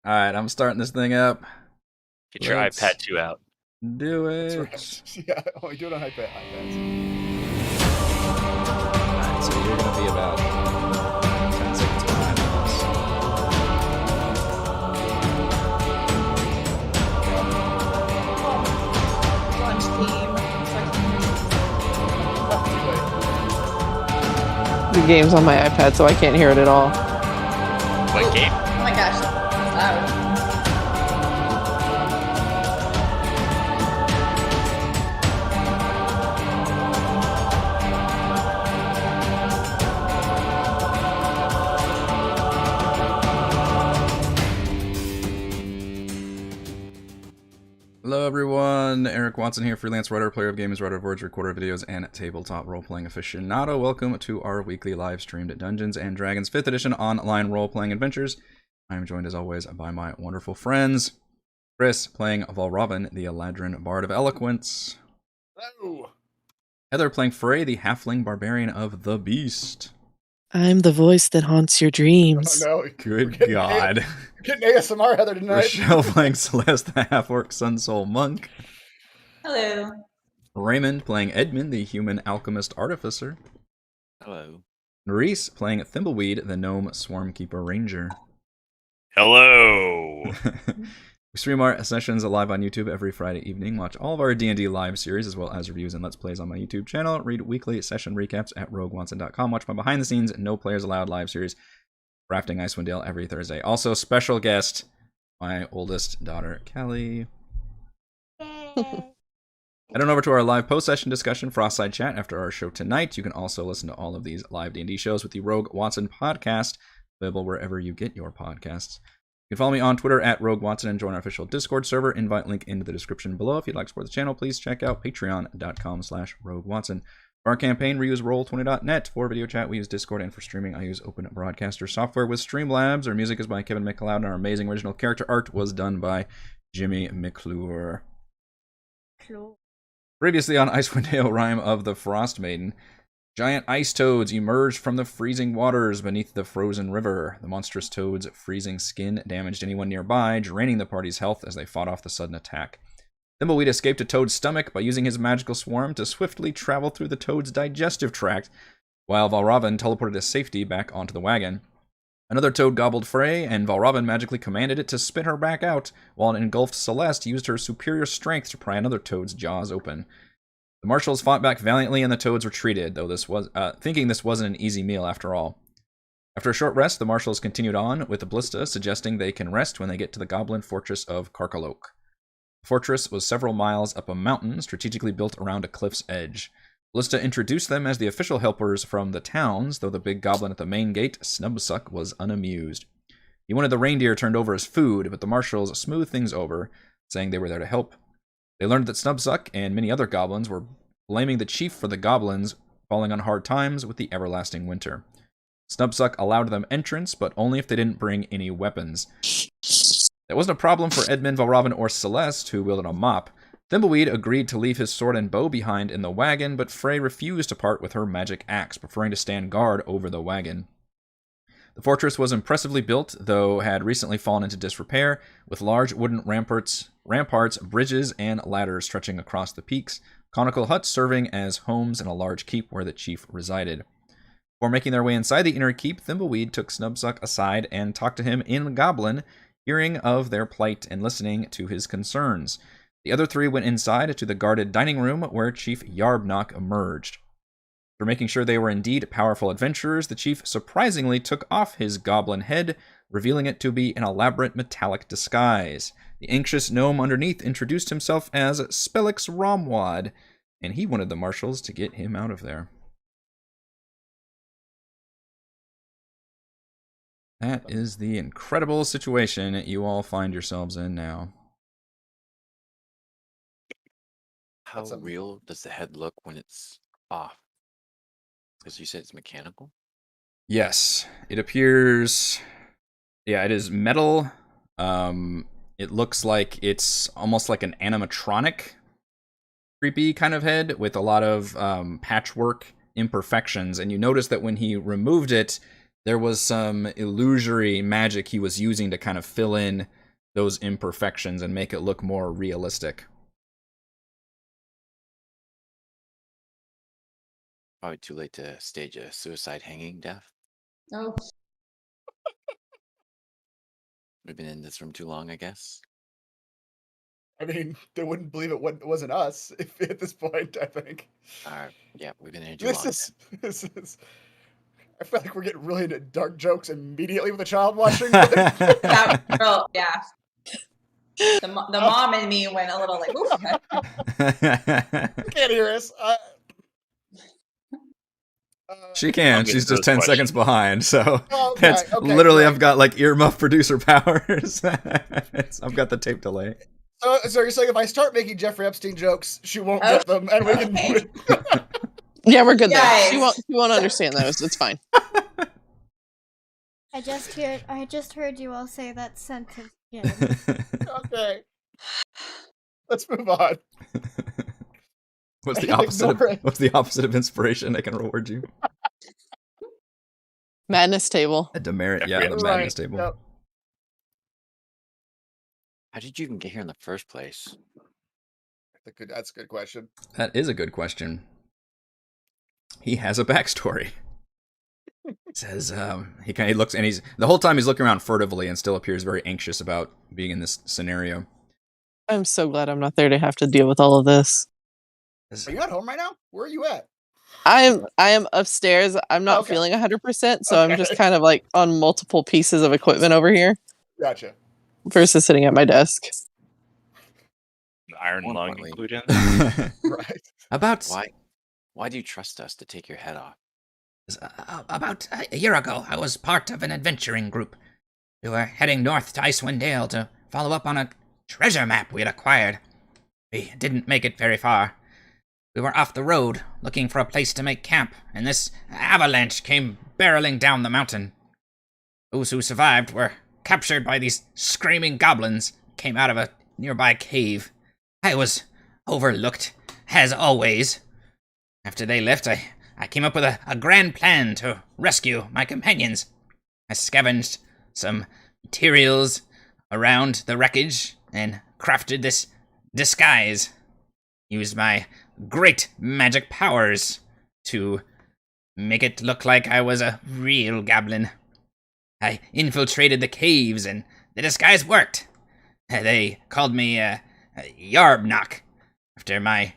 Alright, I'm starting this thing up. Get your Let's iPad 2 out. do That's it. right. Yeah, only do it on iPads. Alright, so you're gonna be about 10 seconds behind Lunch theme. The game's on my iPad, so I can't hear it at all. What game? Oh my gosh, that's loud. Hello everyone, Eric Watson here, freelance writer, player of games, writer of words, recorder of videos, and tabletop role-playing aficionado. Welcome to our weekly live-streamed Dungeons & Dragons 5th edition online role-playing adventures. I am joined as always by my wonderful friends. Chris, playing Valravn, the Eladrin Bard of Eloquence. Hello. Heather, playing Frey, the Halfling Barbarian of the Beast. I'm the voice that haunts your Oh dreams. no. Good God. You're getting ASMR Heather tonight. Rochelle, playing Celeste, the Half-Orc Sun Soul Monk. Hello. Raymond, playing Edmund, the Human Alchemist Artificer. Hello. Reese, playing Thimbleweed, the Gnome Swarmkeeper Ranger. Hello. We stream our sessions live on YouTube every Friday evening. Watch all of our D&D live series, as well as reviews and Let's Plays on my YouTube channel. Read weekly session recaps at rogue1.com. Watch my behind-the-scenes, no players allowed live series, Rafting Icewind every Thursday. Also, special guest, my oldest daughter, Kelly. Head on over to our live post-session discussion, Frostside Chat, after our show tonight. You can also listen to all of these live D&D shows with the Rogue Watson podcast, available wherever you get your podcasts. You can follow me on Twitter at Rogue Watson and join our official Discord server. Invite link into the description below. If you'd like to support the channel, please check out patreon.com/Rogue Watson. For our campaign, we use Roll20.net. For video chat, we use Discord, and for streaming, I use Open Broadcaster software with Streamlabs. Our music is by Kevin MacLeod, and our amazing original character art was done by Jimmy McClure. Previously on Icewind Rime of the Frostmaiden, giant ice toads emerged from the freezing waters beneath the frozen river. The monstrous toads' freezing skin damaged anyone nearby, draining the party's health as they fought off the sudden attack. Thimbleweed escaped a toad's stomach by using his magical swarm to swiftly travel through the toad's digestive tract, while Valravn teleported to safety back onto the wagon. Another toad gobbled Frey, and Valravn magically commanded it to spit her back out, while an engulfed Celeste used her superior strength to pry another toad's jaws open. The Marshals fought back valiantly, and the toads retreated, though thinking this wasn't an easy meal after all. After a short rest, the Marshals continued on, with the Ballista suggesting they can rest when they get to the goblin fortress of Karkolohk. The fortress was several miles up a mountain, strategically built around a cliff's edge. Ballista introduced them as the official helpers from the towns, though the big goblin at the main gate, Snubsuck, was unamused. He wanted the reindeer turned over as food, but the Marshals smoothed things over, saying they were there to help. They learned that Snubsuck and many other goblins were blaming the chief for the goblins falling on hard times with the everlasting winter. Snubsuck allowed them entrance, but only if they didn't bring any weapons. That wasn't a problem for Edmund, Valravn, or Celeste, who wielded a mop. Thimbleweed agreed to leave his sword and bow behind in the wagon, but Frey refused to part with her magic axe, preferring to stand guard over the wagon. The fortress was impressively built, though had recently fallen into disrepair, with large wooden ramparts, bridges, and ladders stretching across the peaks, conical huts serving as homes and a large keep where the chief resided. Before making their way inside the inner keep, Thimbleweed took Snubsuck aside and talked to him in Goblin, hearing of their plight and listening to his concerns. The other three went inside to the guarded dining room, where Chief Yarbnock emerged. For making sure they were indeed powerful adventurers, the chief surprisingly took off his goblin head, revealing it to be an elaborate metallic disguise. The anxious gnome underneath introduced himself as Spellix Romwad, and he wanted the Marshals to get him out of there. That is the incredible situation you all find yourselves in now. How real does the head look when it's off? Because you said it's mechanical? Yes, it appears... Yeah, it is metal. It looks like it's almost like an animatronic, creepy kind of head with a lot of patchwork imperfections. And you notice that when he removed it, there was some illusory magic he was using to kind of fill in those imperfections and make it look more realistic. Probably too late to stage a suicide hanging death. Oh, We've been in this room too long, I guess. I mean, they wouldn't believe it wasn't us if at this point. I think Yeah, we've been in here too long. this is. I feel like we're getting really into dark jokes immediately with a child watching. But that was real, yeah. The mom and me went a little like, oof. you can't hear us. She can. I'll get She's to just those 10 seconds behind. So Okay, it's okay, literally, right. I've got like earmuff producer powers. I've got the tape delay. So you're saying if I start making Jeffrey Epstein jokes, she won't get them, and we can. Okay. Yeah, we're good there. Guys. She won't understand those. It's fine. I just heard you all say that sentence again. Okay. Let's move on. What's the Ignore opposite? it. What's the opposite of inspiration? I can reward you. Madness table. A demerit, yeah, Right. the madness table. Yep. How did you even get here in the first place? That's a good question. That is a good question. He has a backstory. Says he looks, and the whole time he's looking around furtively and still appears very anxious about being in this scenario. I'm so glad I'm not there to have to deal with all of this. Are you at home right now? Where are you at? I am upstairs. I'm not Okay. feeling 100%, so I'm just Okay. kind of like on multiple pieces of equipment over here Gotcha. versus sitting at my desk. An iron More lung importantly- included. Right. About Why do you trust us to take your head off? About a year ago, I was part of an adventuring group. We were heading north to Icewind to follow up on a treasure map we had acquired. We didn't make it very far. We were off the road, looking for a place to make camp, and this avalanche came barreling down the mountain. Those who survived were captured by these screaming goblins, came out of a nearby cave. I was overlooked, as always. After they left, I came up with a grand plan to rescue my companions. I scavenged some materials around the wreckage and crafted this disguise. Used my great magic powers to make it look like I was a real goblin. I infiltrated the caves and the disguise worked. They called me Yarbnock after my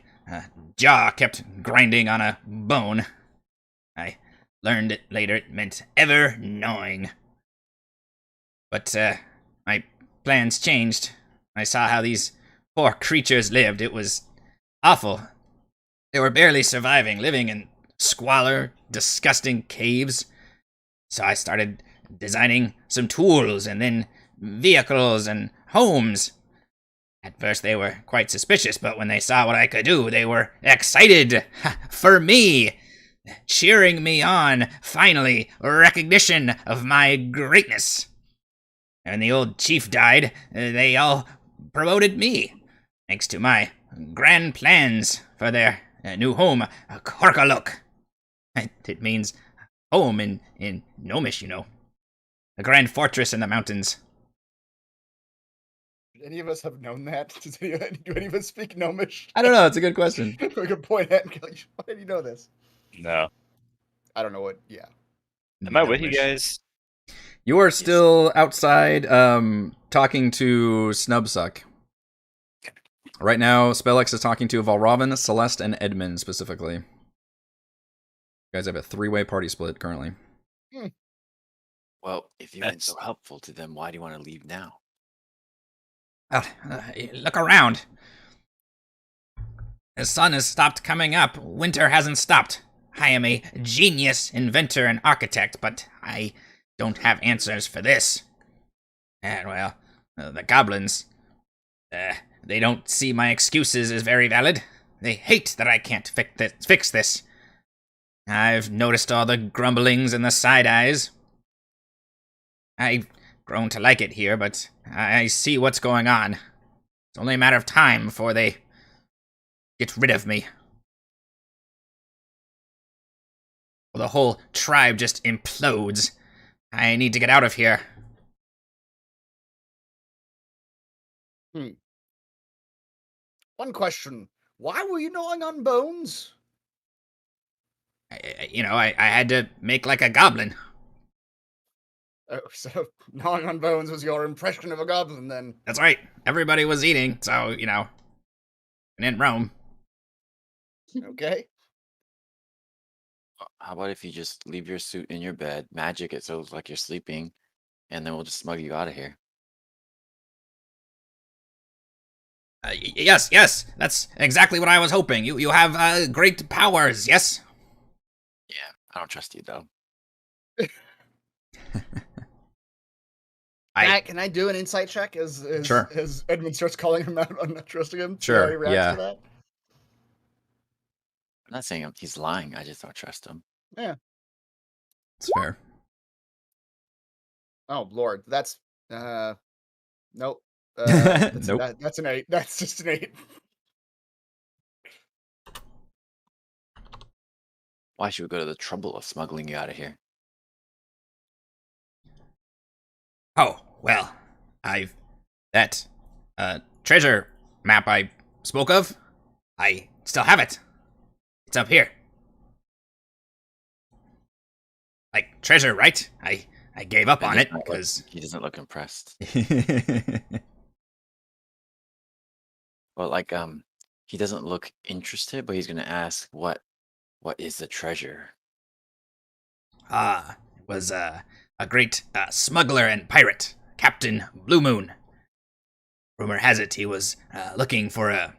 jaw kept grinding on a bone. I learned it later it meant ever gnawing. But my plans changed. I saw how these poor creatures lived. It was awful. They were barely surviving, living in squalor, disgusting caves. So I started designing some tools and then vehicles and homes. At first they were quite suspicious, but when they saw what I could do, they were excited for me, cheering me on, finally, recognition of my greatness. When the old chief died, they all promoted me, thanks to my grand plans for their new home, Karkolohk. It means home in Gnomish, you know. A grand fortress in the mountains. Would any of us have known that? Do any of us speak Gnomish? I don't know. It's a good question. We could point at and go, why did you know this? No. I don't know what. Yeah. Am I with you guys? You are still outside talking to Snubsuck. Right now, Spellix is talking to Valravn, Celeste, and Edmund specifically. You guys have a 3-way party split currently. Well, if you've been so helpful to them, why do you want to leave now? Well, look around. The sun has stopped coming up. Winter hasn't stopped. I am a genius inventor and architect, but I don't have answers for this. And, well, the goblins, they don't see my excuses as very valid. They hate that I can't fix this. I've noticed all the grumblings and the side eyes. I've grown to like it here, but I see what's going on. It's only a matter of time before they get rid of me. Well, the whole tribe just implodes. I need to get out of here. One question. Why were you gnawing on bones? I had to make like a goblin. Oh, so gnawing on bones was your impression of a goblin, then? That's right. Everybody was eating, so, and in Rome. Okay. How about if you just leave your suit in your bed, magic it so it looks like you're sleeping, and then we'll just smuggle you out of here. Yes, that's exactly what I was hoping. You have great powers, yes? Yeah, I don't trust you though. Can I do an insight check as Sure. as Edmund starts calling him out on not trusting him? See Sure, how he reacts yeah. to that? I'm not saying he's lying. I just don't trust him. It's fair. Oh Lord, that's nope. That's, Nope. That's an 8. That's just an 8. Why should we go to the trouble of smuggling you out of here? Oh, well, that treasure map I spoke of, I still have it. It's up here. Like, treasure, right? I gave up on it, because... He doesn't look impressed. Well, like, he doesn't look interested, but he's gonna ask, what is the treasure? It was a great smuggler and pirate, Captain Blue Moon. Rumor has it he was looking for a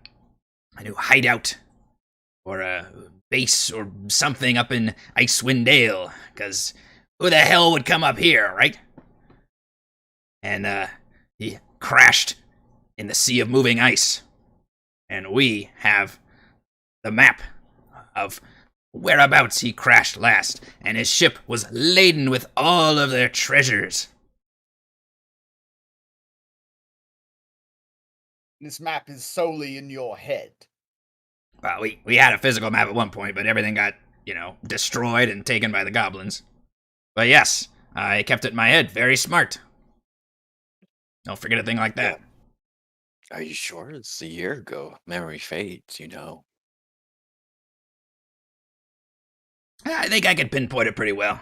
new hideout or a base or something up in Icewind Dale, because who the hell would come up here, right? And he crashed in the sea of moving ice. And we have the map of whereabouts he crashed last, and his ship was laden with all of their treasures. This map is solely in your head. Well, we had a physical map at one point, but everything got, destroyed and taken by the goblins. But yes, I kept it in my head. Very smart. Don't forget a thing like that. Are you sure? It's a year ago. Memory fades, I think I could pinpoint it pretty well.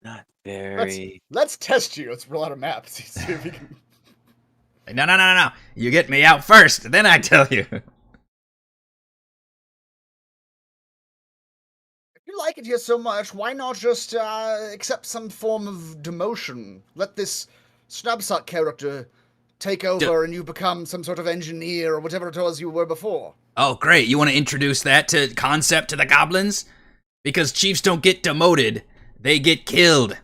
Not very. Let's test you. Let's roll out a map. See if we can. No. You get me out first, then I tell you. If you like it here so much, why not just accept some form of demotion? Let this Snubsuck character take over and you become some sort of engineer or whatever it was you were before. Oh, great. You want to introduce that concept to the goblins? Because chiefs don't get demoted. They get killed.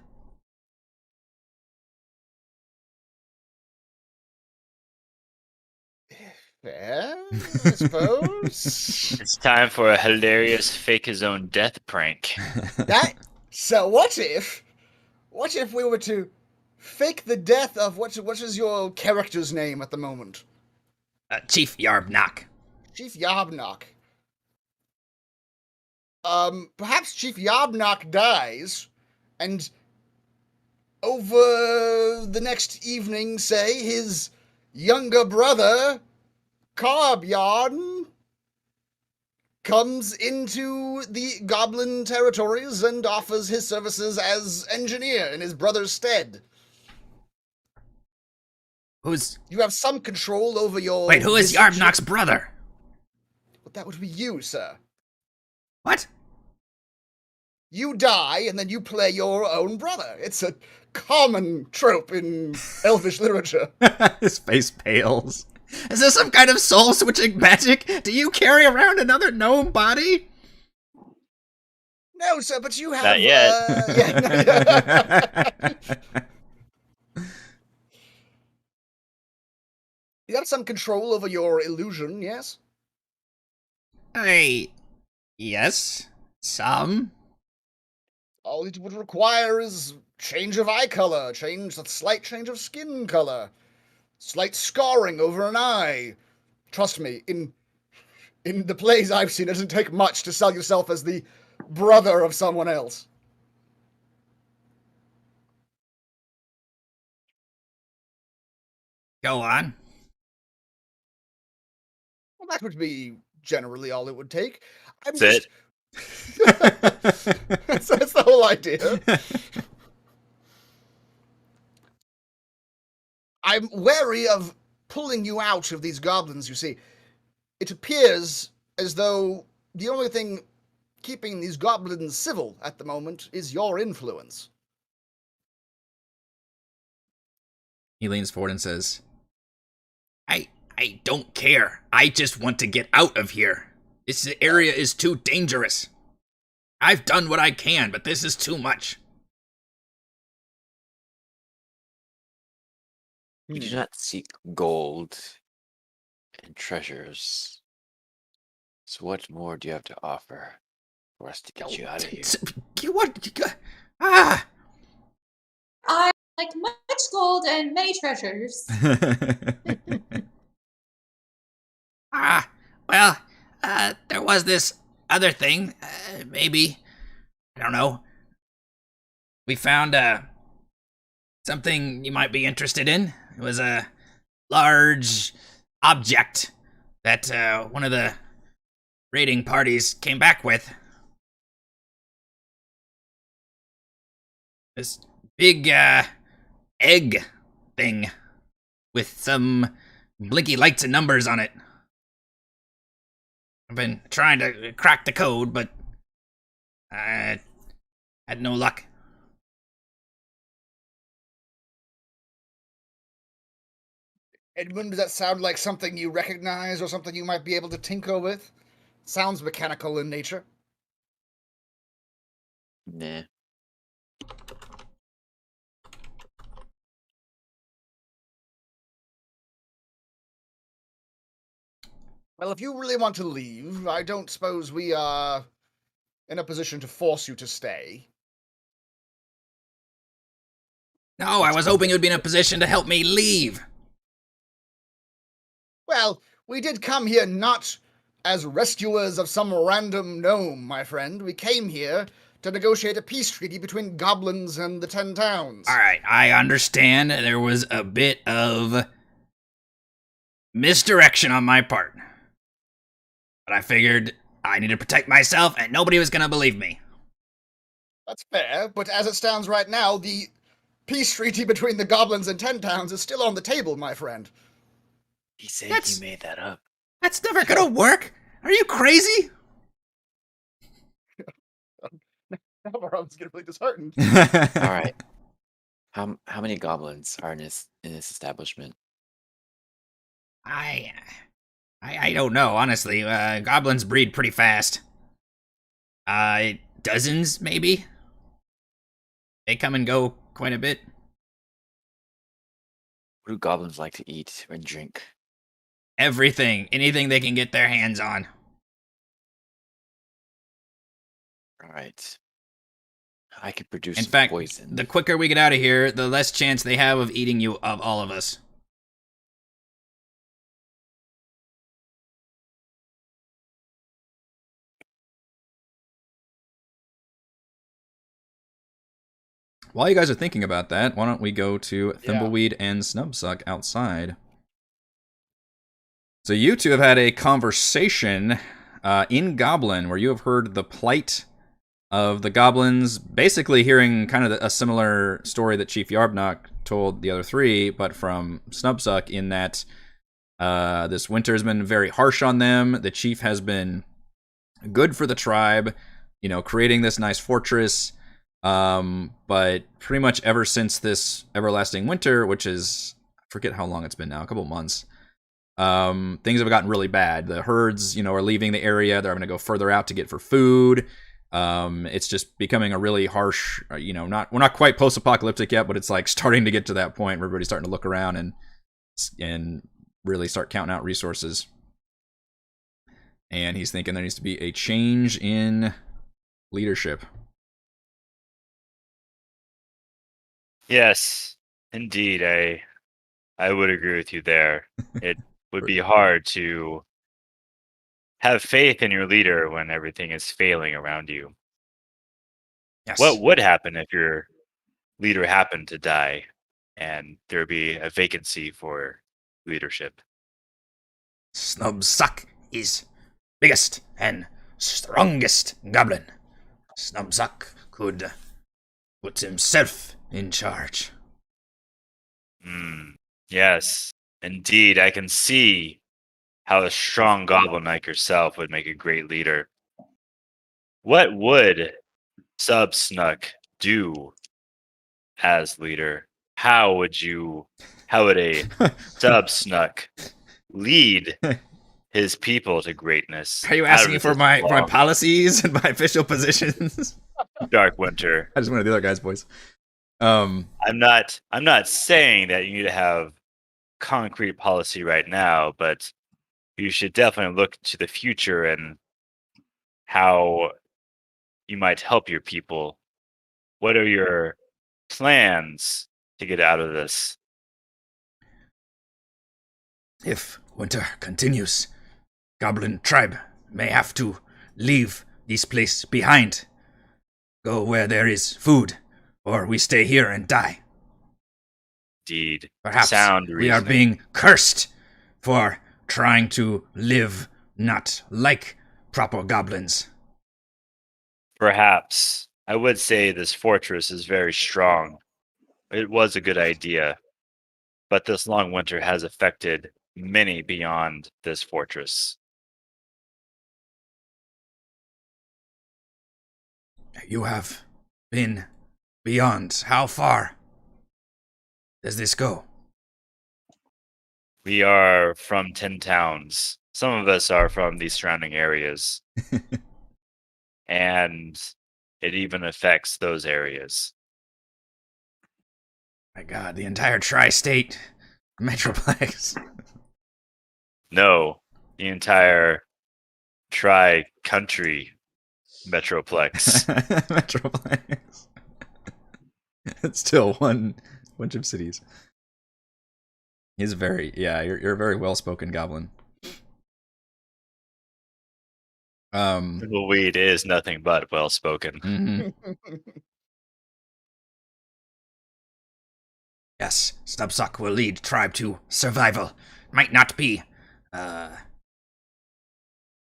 Fair, I suppose. It's time for a hilarious fake his own death prank. So what if we were to fake the death of what is your character's name at the moment? Chief Yarbnock. Chief Yarbnock. Perhaps Chief Yarbnock dies, and over the next evening, say, his younger brother, Carbyarn, comes into the goblin territories and offers his services as engineer in his brother's stead. You have some control over your... Wait, who is Yarbnock's brother? Well, that would be you, sir. What? You die, and then you play your own brother. It's a common trope in Elvish literature. His face pales. Is this some kind of soul-switching magic? Do you carry around another gnome body? No, sir, but you have... Not yet. You have some control over your illusion, yes? Yes. Some. All it would require is change of eye color, a slight change of skin color, slight scarring over an eye. Trust me, in In the plays I've seen, it doesn't take much to sell yourself as the brother of someone else. Go on. Well, that would be generally all it would take. I'm That's just... that's the whole idea. I'm wary of pulling you out of these goblins, you see. It appears as though the only thing keeping these goblins civil at the moment is your influence. He leans forward and says, I don't care. I just want to get out of here. This area is too dangerous. I've done what I can, but this is too much. We do not seek gold and treasures. So what more do you have to offer for us to get you out of here? Ah! I like much gold and many treasures. Well, there was this other thing. Maybe. I don't know. We found, something you might be interested in. It was a large object that, one of the raiding parties came back with. This big, egg thing with some blinky lights and numbers on it. I've been trying to crack the code, but I had no luck. Edmund, does that sound like something you recognize or something you might be able to tinker with? Sounds mechanical in nature. Nah. Well, if you really want to leave, I don't suppose we are in a position to force you to stay. No, I was hoping you'd be in a position to help me leave. Well, we did come here not as rescuers of some random gnome, my friend. We came here to negotiate a peace treaty between goblins and the 10 towns. All right, I understand there was a bit of misdirection on my part. But I figured I needed to protect myself and nobody was going to believe me. That's fair, but as it stands right now, the peace treaty between the goblins and 10 towns is still on the table, my friend. He said That's- he made that up. That's never going to work. Are you crazy? Now Varun's getting really disheartened. All right. How many goblins are in this establishment? I don't know, honestly. Goblins breed pretty fast. Dozens, maybe? They come and go quite a bit. What do goblins like to eat and drink? Everything. Anything they can get their hands on. All right. I could produce In some fact, poison. the quicker we get out of here, the less chance they have of eating you, of all of us. While you guys are thinking about that, why don't we go to Thimbleweed and Snubsuck outside? So you two have had a conversation in Goblin where you have heard the plight of the goblins, basically hearing kind of a similar story that Chief Yarbnock told the other three, but from Snubsuck, in that this winter has been very harsh on them. The chief has been good for the tribe, you know, creating this nice fortress. But pretty much ever since this everlasting winter, which is, I forget how long it's been now, a couple months, things have gotten really bad. The herds, you know, are leaving the area. They're having to go further out to get for food. It's just becoming a really harsh, you know, we're not quite post-apocalyptic yet, but it's like starting to get to that point where everybody's starting to look around and really start counting out resources. And he's thinking there needs to be a change in leadership. Yes, indeed. I would agree with you there. It would be hard to have faith in your leader when everything is failing around you. Yes. What would happen if your leader happened to die and there be a vacancy for leadership? Snubsuck is biggest and strongest goblin. Snubsuck could put himself in charge. Yes, indeed. I can see how a strong goblin like yourself would make a great leader. What would Subsnuck do as leader? How would a Subsnuck lead his people to greatness? Are you out of asking for this my long, policies and my official positions? dark winter? I just wanted the other guy's voice. I'm not saying that you need to have concrete policy right now, but you should definitely look to the future and how you might help your people. What are your plans to get out of this? If winter continues, Goblin tribe may have to leave this place behind. Go where there is food, or we stay here and die. Indeed. Perhaps Sound we are reasoning. being cursed for trying to live not like proper goblins. Perhaps. I would say this fortress is very strong. It was a good idea, but this long winter has affected many beyond this fortress. You have been beyond. How far does this go? We are from 10 towns. Some of us are from the surrounding areas. And it even affects those areas. My God, the entire tri-state metroplex. No, the entire tri-country metroplex. Metroplex. It's still one bunch of cities. He's very, you're a very well-spoken goblin. Thimbleweed is nothing but well spoken. Mhm. Yes, Snubsuck will lead tribe to survival. Might not be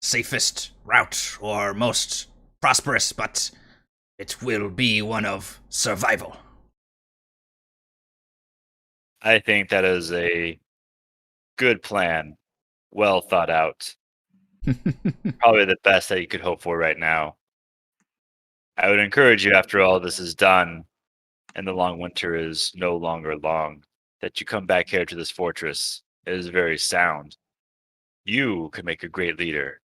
safest route or most prosperous, but it will be one of survival. I think that is a good plan, well thought out. Probably the best that you could hope for right now. I would encourage you, after all this is done and the long winter is no longer long, that you come back here to this fortress. It is very sound. You could make a great leader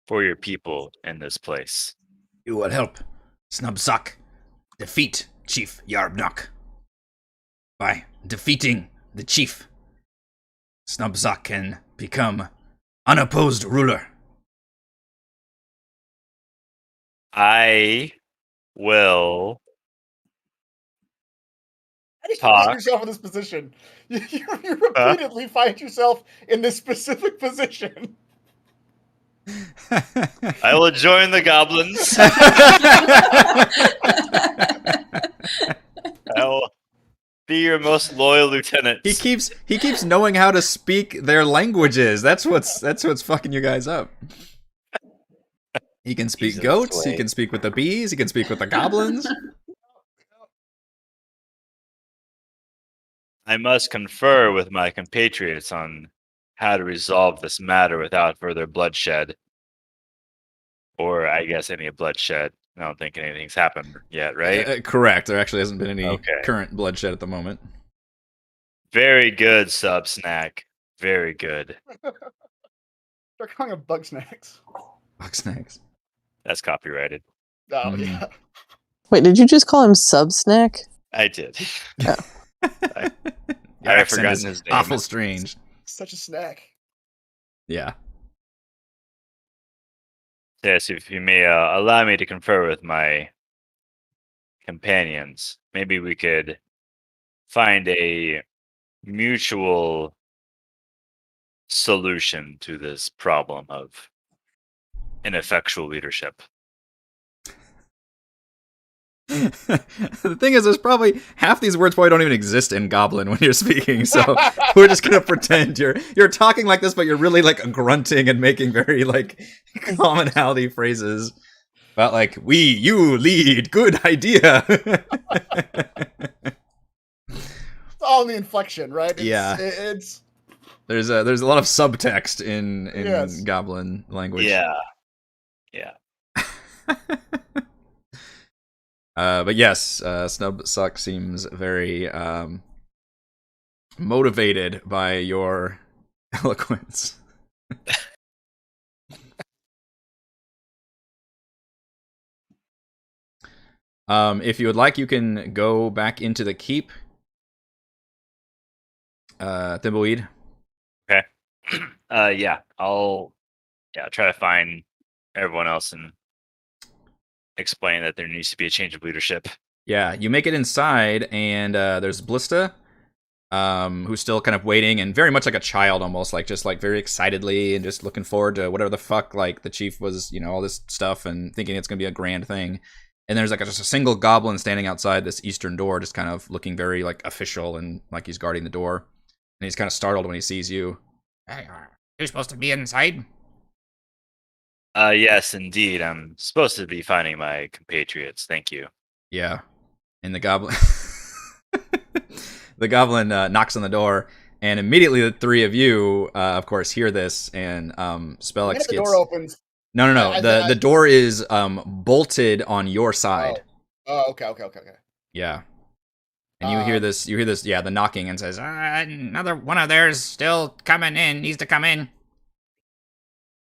for your people in this place. You will help Snubsuck defeat Chief Yarbnock. By defeating the chief, Snubsuck can become unopposed ruler. I will How do you Talk. find yourself in this position? You repeatedly find yourself in this specific position. I will join the goblins. I will be your most loyal lieutenant. He keeps knowing how to speak their languages. That's what's fucking you guys up. He can speak He's in goats. his He way. can speak with the bees. He can speak with the goblins. I must confer with my compatriots on how to resolve this matter without further bloodshed. Or, I guess, any bloodshed. I don't think anything's happened yet, right? Correct. There actually hasn't been any Okay. current bloodshed at the moment. Very good, Sub Snack. Very good. They're calling them bug snacks. Fuck snacks. That's copyrighted. Oh, Mhm. yeah. Wait, did you just call him Subsnack? I did. Yeah. I Your had accent forgotten is his name. awful strange. Such a snack. Yeah. Yes, if you may allow me to confer with my companions, maybe we could find a mutual solution to this problem of ineffectual leadership. The thing is, there's probably half these words probably don't even exist in Goblin when you're speaking, so we're just gonna pretend you're talking like this, but you're really like grunting and making very like commonality phrases about like you lead, good idea. It's all in the inflection, right? It's There's a lot of subtext in Yes. Goblin language. Yeah. But yes, Snubsuck seems very motivated by your eloquence. If you would like, you can go back into the keep. Thimbleweed. Okay. I'll try to find everyone else and explain that there needs to be a change of leadership. Yeah, you make it inside, and there's Blista, who's still kind of waiting, and very much like a child almost, like just like very excitedly and just looking forward to whatever the fuck like the chief was, all this stuff, and thinking it's gonna be a grand thing. And there's like just a single goblin standing outside this eastern door, just kind of looking very like official and like he's guarding the door. And he's kind of startled when he sees you. Hey, are you supposed to be inside? Yes, indeed. I'm supposed to be finding my compatriots. Thank you. Yeah. And the goblin knocks on the door, and immediately the three of you, of course, hear this, and Spellix gets... The door opens. No. The door is bolted on your side. Oh, okay. Yeah. And you hear this, the knocking, and says, Another one of theirs still coming in, needs to come in.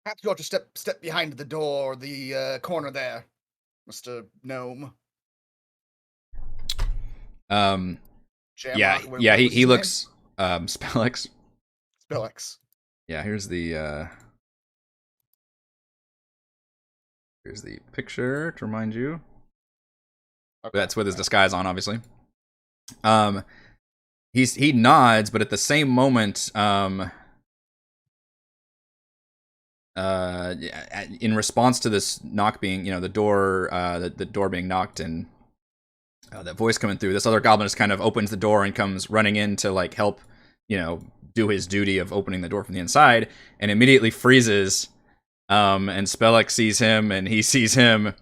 Perhaps you ought to step behind the door, the corner there, Mr. Gnome. He looks, Spellix. Spellix. Yeah, here's the picture to remind you. Okay. That's with his disguise on, obviously. He nods, but at the same moment, in response to this knock being, the door being knocked and that voice coming through, this other goblin just kind of opens the door and comes running in to like help, do his duty of opening the door from the inside, and immediately freezes. And Spellix sees him, and he sees him.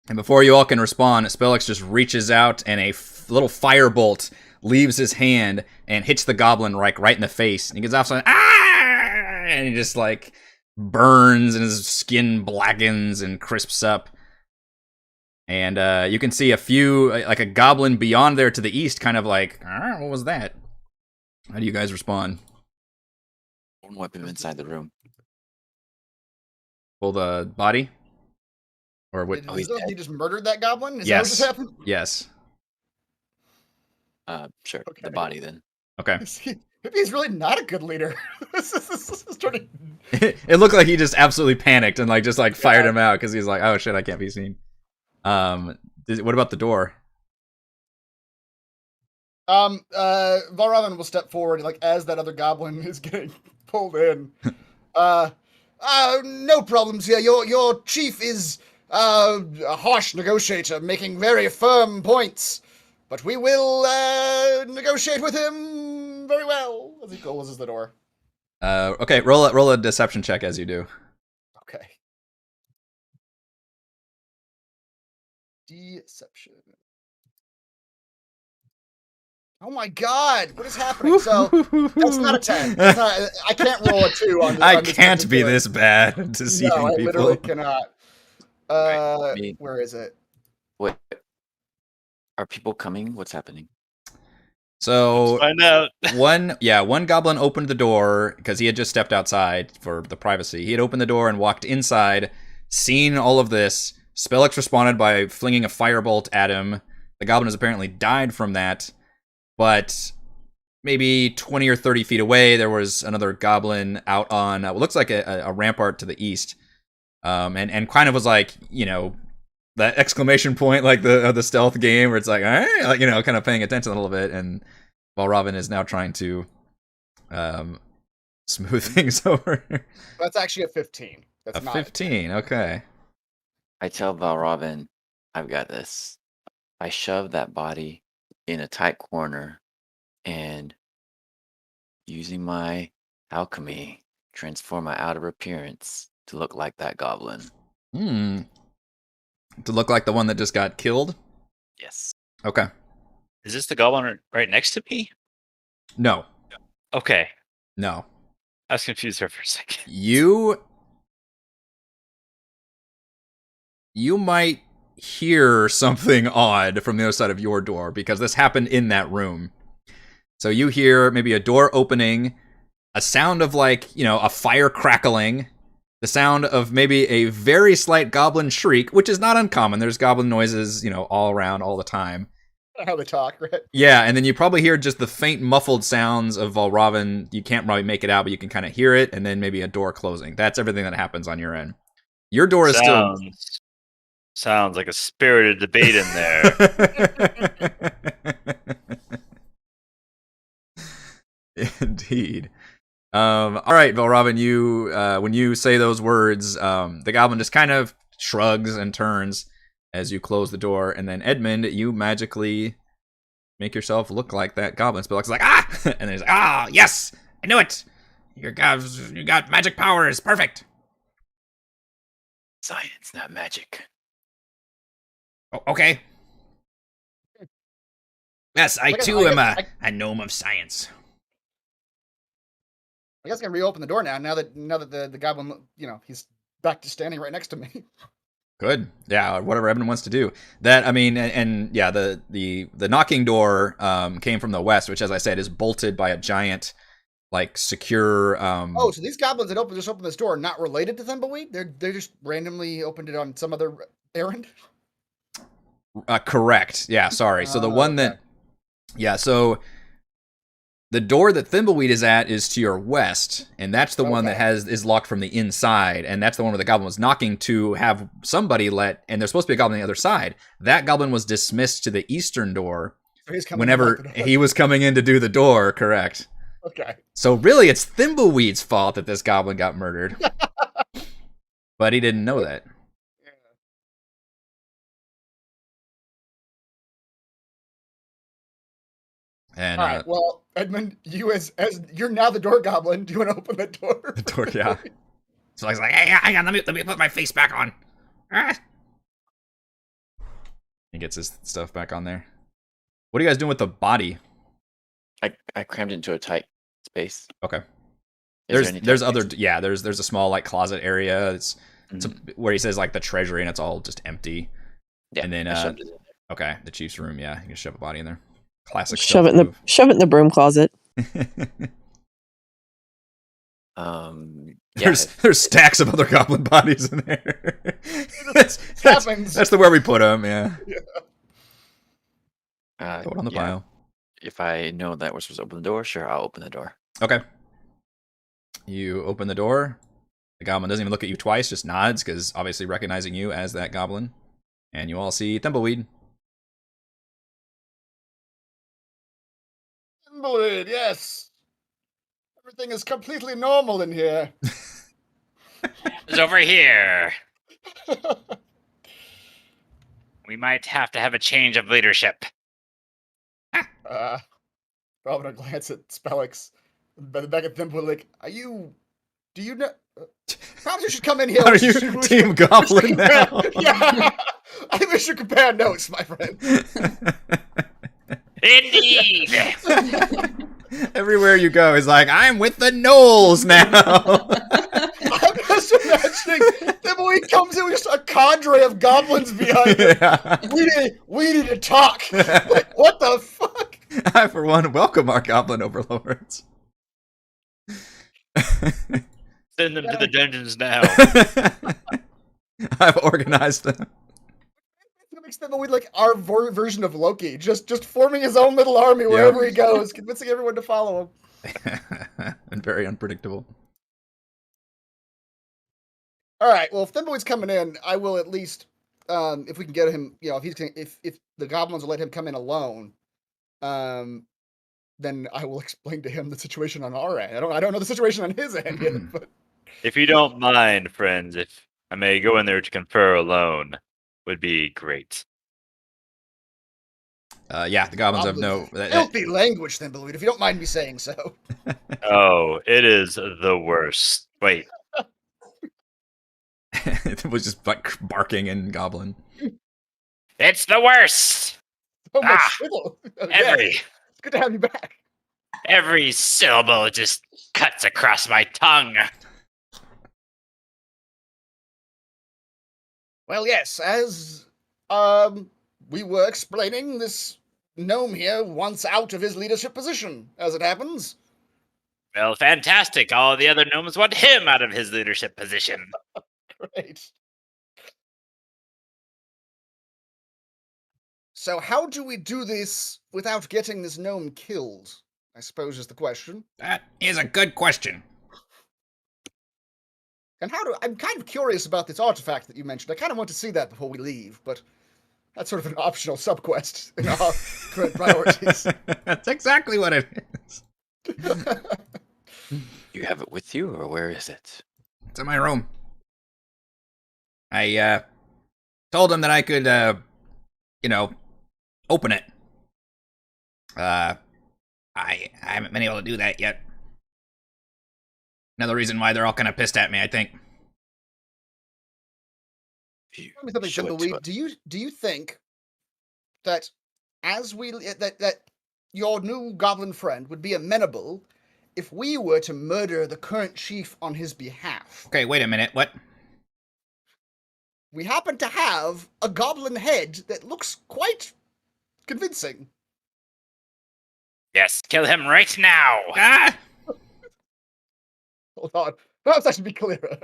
And before you all can respond, Spellix just reaches out, and a little firebolt leaves his hand and hits the goblin right in the face. And he gets off saying, "Ah!" And he just like burns, and his skin blackens and crisps up. And you can see a few, like a goblin beyond there to the east, kind of like, what was that? How do you guys respond? One weapon inside the room. Pull the body? Or what? He just murdered that goblin? Is Yes. that what just happened? Yes. Sure. Okay. The body then. Okay. Maybe he's really not a good leader. This is turning... It looked like he just absolutely panicked and just fired him out because he's like, oh shit, I can't be seen. What about the door? Valravn will step forward as that other goblin is getting pulled in. No problems here. Your chief is a harsh negotiator, making very firm points. But we will negotiate with him very well as he closes the door. Okay, roll a deception check as you do. Okay. Deception. Oh my god, what is happening? So, that's not a 10. I can't roll a 2 on this. I can't be this bad at deceiving no, I people. literally cannot. Right, where is it? What? Are people coming? What's happening? So, Let's find out. one goblin opened the door because he had just stepped outside for the privacy. He had opened the door and walked inside, seen all of this. Spellix responded by flinging a firebolt at him. The goblin has apparently died from that. But maybe 20 or 30 feet away, there was another goblin out on what looks like a rampart to the east. And kind of was like, that exclamation point, like the stealth game where it's like, kind of paying attention a little bit. And Valravn is now trying to smooth things over. That's actually a 15. That's A not 15. Okay. I tell Valravn, I've got this. I shove that body in a tight corner and using my alchemy, transform my outer appearance to look like that goblin. Hmm. To look like the one that just got killed? Yes. Okay. Is this the goblin right next to me? No. Okay. No. I was confused there for a second. You might hear something odd from the other side of your door because this happened in that room. So you hear maybe a door opening, a sound of like, a fire crackling, the sound of maybe a very slight goblin shriek, which is not uncommon. There's goblin noises, all around all the time. how they talk, right? Yeah, and then you probably hear just the faint muffled sounds of Valravn. You can't probably make it out, but you can kind of hear it, and then maybe a door closing. That's everything that happens on your end. Your door is still... Sounds like a spirited debate in there. Indeed. All right, Valravn, you when you say those words, the goblin just kind of shrugs and turns as you close the door, and then Edmund, you magically make yourself look like that goblin. Spellix is like, ah! And then he's like, ah, yes! I knew it! You got magic powers, perfect! Science, not magic. Oh, okay. Yes, I too am a gnome of science. I guess I can reopen the door now that the goblin, he's back to standing right next to me. Good. Yeah, whatever Edmund wants to do. That, I mean, and yeah, the knocking door came from the west, which, as I said, is bolted by a giant, like, secure... Oh, so these goblins that just opened this door are not related to Thimbleweed? They just randomly opened it on some other errand? Correct. Yeah, sorry. So the one that... Yeah, so... The door that Thimbleweed is at is to your west, and that's the one that is locked from the inside, and that's the one where the goblin was knocking to have somebody let, and there's supposed to be a goblin on the other side. That goblin was dismissed to the eastern door whenever he was coming in to do the door, correct. Okay. So really, it's Thimbleweed's fault that this goblin got murdered. But he didn't know that. And, all right, well, Edmund, you as you're now the door goblin. Do you want to open the door? The door, yeah. So he's like, hey, hang on, let me put my face back on. Ah. He gets his stuff back on there. What are you guys doing with the body? I crammed it into a tight space. Okay. Is There's a small like closet area. It's where he says like the treasury, and it's all just empty. Yeah. And then okay, the chief's room. Yeah, you can shove a body in there. Classic. Shove it in the broom closet. There's stacks of other goblin bodies in there. that's the where we put them. Yeah. Throw it on the pile. If I know that we're supposed to open the door, sure, I'll open the door. Okay. You open the door. The goblin doesn't even look at you twice, just nods, because obviously recognizing you as that goblin. And you all see Thimbleweed. Thimbleweed, yes. Everything is completely normal in here. It's over here. We might have to have a change of leadership. Robin, a glance at Spellix. Back at Thimbleweed, like, do you know? Perhaps you should come in here. Are you Team Goblin now? Yeah. I think we should compare notes, my friend. Indeed. Everywhere you go, he's like, I'm with the Knolls now. I'm just imagining Thimbleweed comes in with just a cadre of goblins behind him. Yeah. We need to talk. Like, what the fuck? I, for one, welcome our goblin overlords. Send them to the dungeons now. I've organized them. Thimbleweed, like our version of Loki, just forming his own little army wherever he goes, convincing everyone to follow him. And very unpredictable. All right. Well, if Thimbleweed's coming in, I will at least, if we can get him, if the goblins will let him come in alone, then I will explain to him the situation on our end. I don't know the situation on his end yet, but If you don't mind, friends, if I may go in there to confer alone, would be great. Yeah, the goblins have no. Filthy language, Thimbleweed, if you don't mind me saying so. Oh, it is the worst. Wait, It was just like barking in goblin. it's the worst. So much Ah, civil. Every It's good to have you back. every syllable just cuts across my tongue. Well, yes, as we were explaining, this gnome here wants out of his leadership position, as it happens. Well, fantastic. All the other gnomes want him out of his leadership position. Great. So how do we do this without getting this gnome killed? I suppose is the question. That is a good question. And I'm kind of curious about this artifact that you mentioned. I kind of want to see that before we leave, but that's sort of an optional subquest in our current priorities. That's exactly what it is. You have it with you, or where is it? It's in my room. I told him that I could, open it. I haven't been able to do that yet. Another reason why they're all kind of pissed at me, I think. Tell me something, Show it to Thimbleweed. us. Do you think that that your new goblin friend would be amenable if we were to murder the current chief on his behalf? Okay, wait a minute. What? We happen to have a goblin head that looks quite convincing. Yes, kill him right now. Ah! Hold on. Perhaps I should be clearer.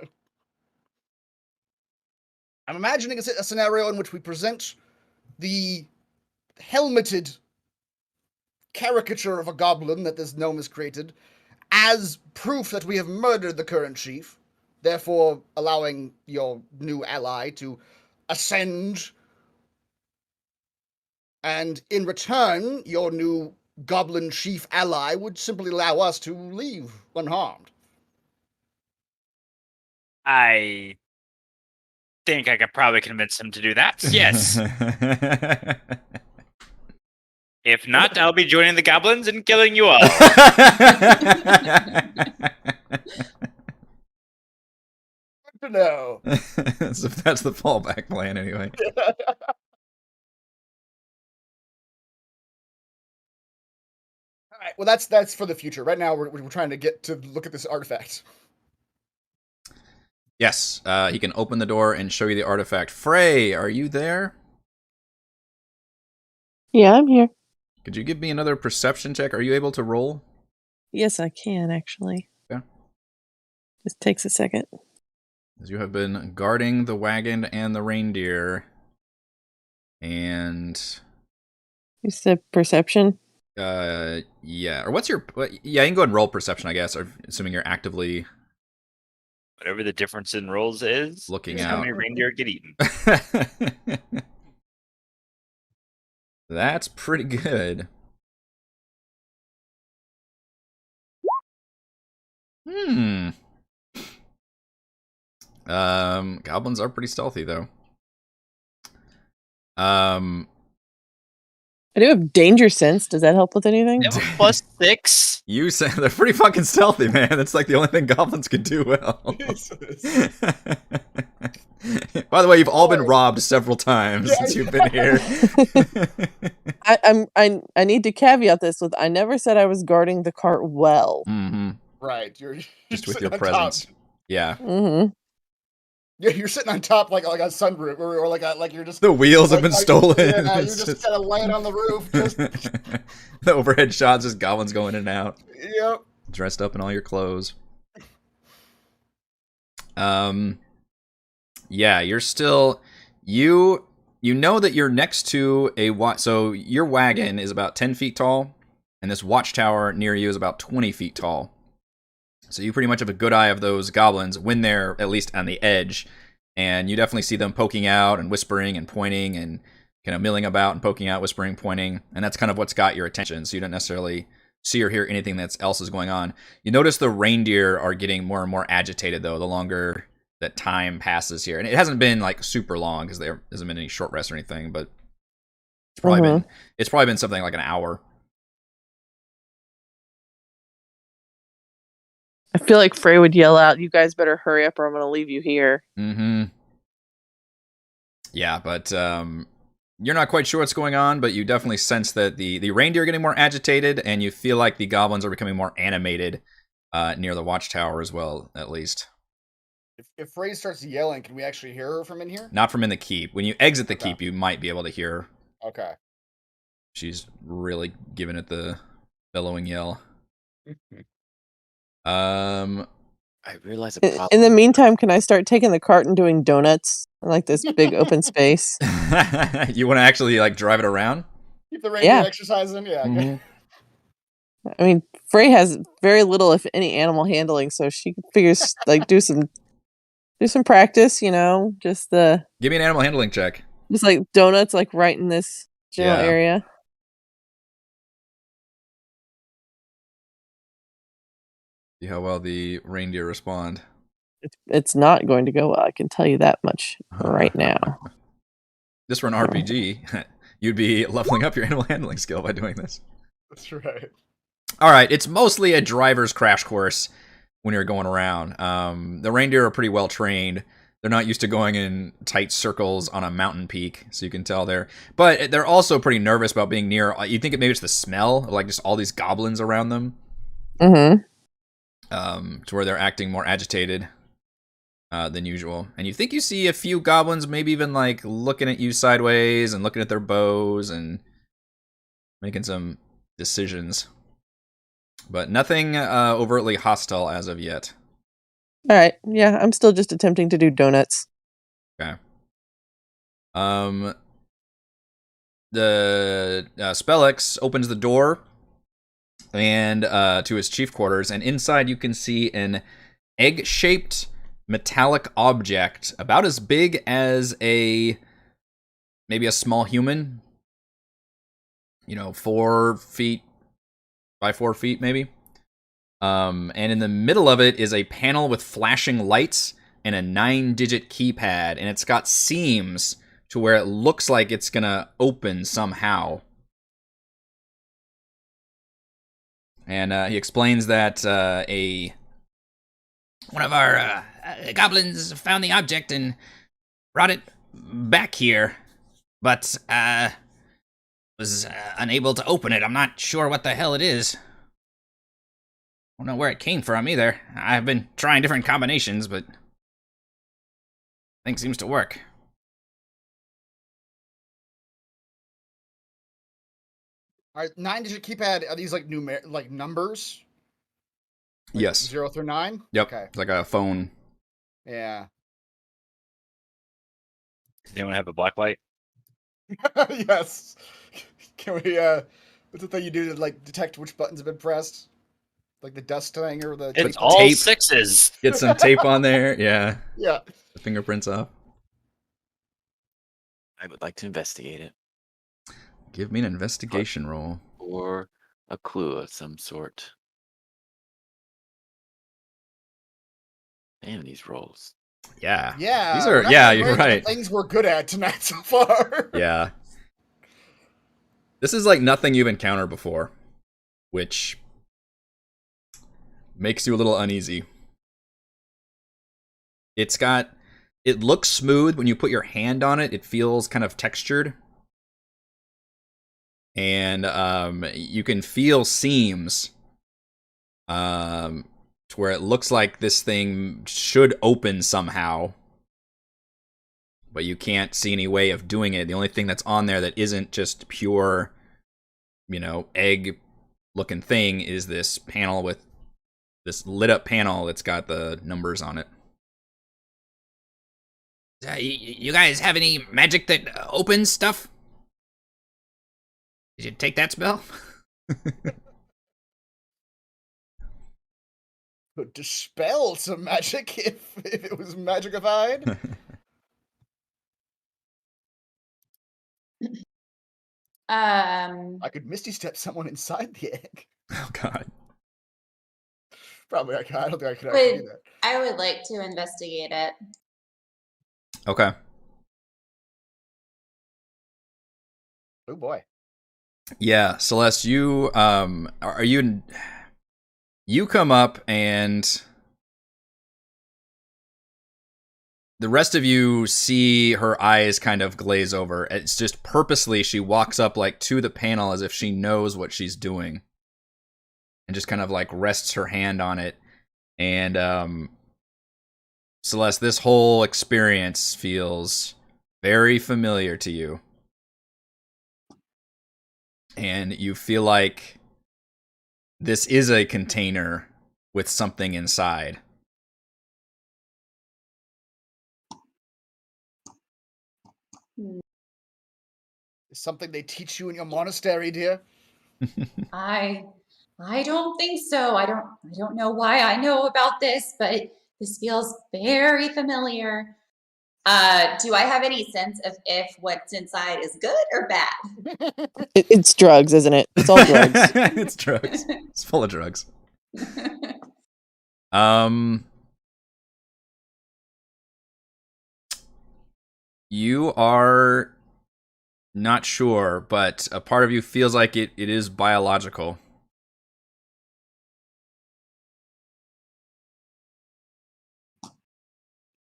I'm imagining a scenario in which we present the helmeted caricature of a goblin that this gnome has created as proof that we have murdered the current chief, therefore allowing your new ally to ascend. And in return, your new goblin chief ally would simply allow us to leave unharmed. I think I could probably convince him to do that. Yes. If not, I'll be joining the goblins and killing you all. Good to know. That's the fallback plan, anyway. All right. Well, that's for the future. Right now, we're trying to get to look at this artifact. Yes, he can open the door and show you the artifact. Frey, are you there? Yeah, I'm here. Could you give me another perception check? Are you able to roll? Yes, I can, actually. Yeah. Just takes a second. As you have been guarding the wagon and the reindeer. And You said perception? yeah. Or what's your... Yeah, you can go ahead and roll perception, I guess, or assuming you're actively Whatever the difference in rolls is, looking how out. many reindeer get eaten. That's pretty good. Goblins are pretty stealthy, though. I do have danger sense. Does that help with anything? They have a +6. You said they're pretty fucking stealthy, man. That's like the only thing goblins can do well. By the way, you've all been robbed several times since you've been here. I need to caveat this with I never said I was guarding the cart well. Mm-hmm. Right. You're Just with sitting your on presence. top. Yeah. Mm-hmm. Yeah, you're sitting on top like a sunroof, or like you're just The wheels have been stolen. Yeah, you're It's just kind of laying on the roof. Just, the overhead shots, just goblins going in and out, yep. dressed up in all your clothes. Yeah, you're still you know that you're next to so your wagon is about 10 feet tall, and this watchtower near you is about 20 feet tall. So you pretty much have a good eye of those goblins when they're at least on the edge, and you definitely see them poking out and whispering and pointing and kind of milling about and poking out, whispering, pointing, and that's kind of what's got your attention. So you don't necessarily see or hear anything that's else is going on. You notice the reindeer are getting more and more agitated, though, the longer that time passes here. And it hasn't been like super long because there hasn't been any short rest or anything, but it's probably been something like an hour. I feel like Frey would yell out, "You guys better hurry up or I'm going to leave you here." Mm-hmm. Yeah, but you're not quite sure what's going on, but you definitely sense that the reindeer are getting more agitated, and you feel like the goblins are becoming more animated near the watchtower as well, at least. If Frey starts yelling, can we actually hear her from in here? Not from in the keep. When you exit the keep, you might be able to hear her. Okay. She's really giving it the bellowing yell. I realize a problem. In the meantime, can I start taking the cart and doing donuts in like this big open space? You want to actually like drive it around? Keep the reindeer exercising? Yeah. Mm-hmm. I mean, Frey has very little, if any, animal handling, so she figures like do some practice, you know, just Give me an animal handling check. Just like donuts, like right in this general area. See how well the reindeer respond. It's not going to go well, I can tell you that much right now. Just for an RPG, you'd be leveling up your animal handling skill by doing this. That's right. All right, it's mostly a driver's crash course when you're going around. The reindeer are pretty well trained. They're not used to going in tight circles on a mountain peak, so you can tell there. But they're also pretty nervous about being near. You think maybe it's the smell of like just all these goblins around them. Mm-hmm. To where they're acting more agitated than usual. And you think you see a few goblins maybe even like looking at you sideways and looking at their bows and making some decisions. But nothing overtly hostile as of yet. All right. Yeah, I'm still just attempting to do donuts. Okay. The Spellix opens the door and to his chief quarters, and inside you can see an egg-shaped metallic object about as big as maybe a small human. 4 feet by 4 feet, maybe. And in the middle of it is a panel with flashing lights and a 9-digit keypad, and it's got seams to where it looks like it's gonna open somehow. And he explains that one of our goblins found the object and brought it back here, but was unable to open it. I'm not sure what the hell it is. Don't know where it came from either. I've been trying different combinations, but thing seems to work. All right, 9-digit keypad. Are these like numbers? Like yes. 0 through 9? Yep. Okay. It's like a phone. Yeah. Does anyone have a black light? Yes. Can we, what's the thing you do to like detect which buttons have been pressed? Like the dust thing or the... It's all tape. 6s. Get some tape on there. Yeah. Yeah. The fingerprints off. I would like to investigate it. Give me an investigation roll. Or a clue of some sort. Damn, these rolls. Yeah. Yeah. These are, not yeah, really you're the right. Things we're good at tonight so far. Yeah. This is like nothing you've encountered before, which makes you a little uneasy. It looks smooth when you put your hand on it. It feels kind of textured. And you can feel seams to where it looks like this thing should open somehow. But you can't see any way of doing it. The only thing that's on there that isn't just pure, egg-looking thing is this panel with this lit-up panel that's got the numbers on it. You guys have any magic that opens stuff? Did you take that spell? Could dispel some magic if it was magicified. I could Misty Step someone inside the egg. Oh God. Probably, I don't think I could actually do that. I would like to investigate it. Okay. Oh boy. Yeah, Celeste, you are you come up and the rest of you see her eyes kind of glaze over. It's just purposely she walks up like to the panel as if she knows what she's doing. And just kind of like rests her hand on it. And Celeste, this whole experience feels very familiar to you. And you feel like this is a container with something inside. Is something they teach you in your monastery, dear? I don't think so. I don't know why I know about this, but this feels very familiar. Do I have any sense of if what's inside is good or bad? It's drugs, isn't it? It's all drugs. It's drugs. It's full of drugs. You are not sure, but a part of you feels like it is biological.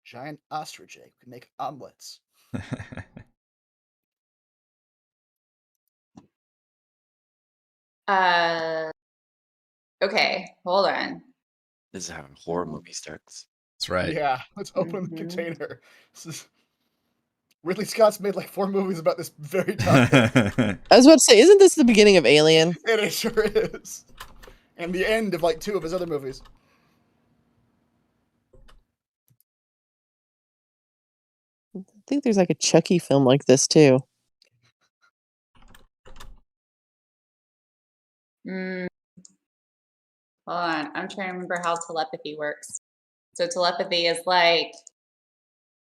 Giant ostrich egg can make omelets. Okay, hold on. This is how a horror movie starts. That's right. Yeah, let's open the container. Ridley Scott's made like 4 movies about this very topic. I was about to say, isn't this the beginning of Alien? It sure is. And the end of like 2 of his other movies. I think there's like a Chucky film like this too. Hold on, I'm trying to remember how telepathy works. So telepathy is like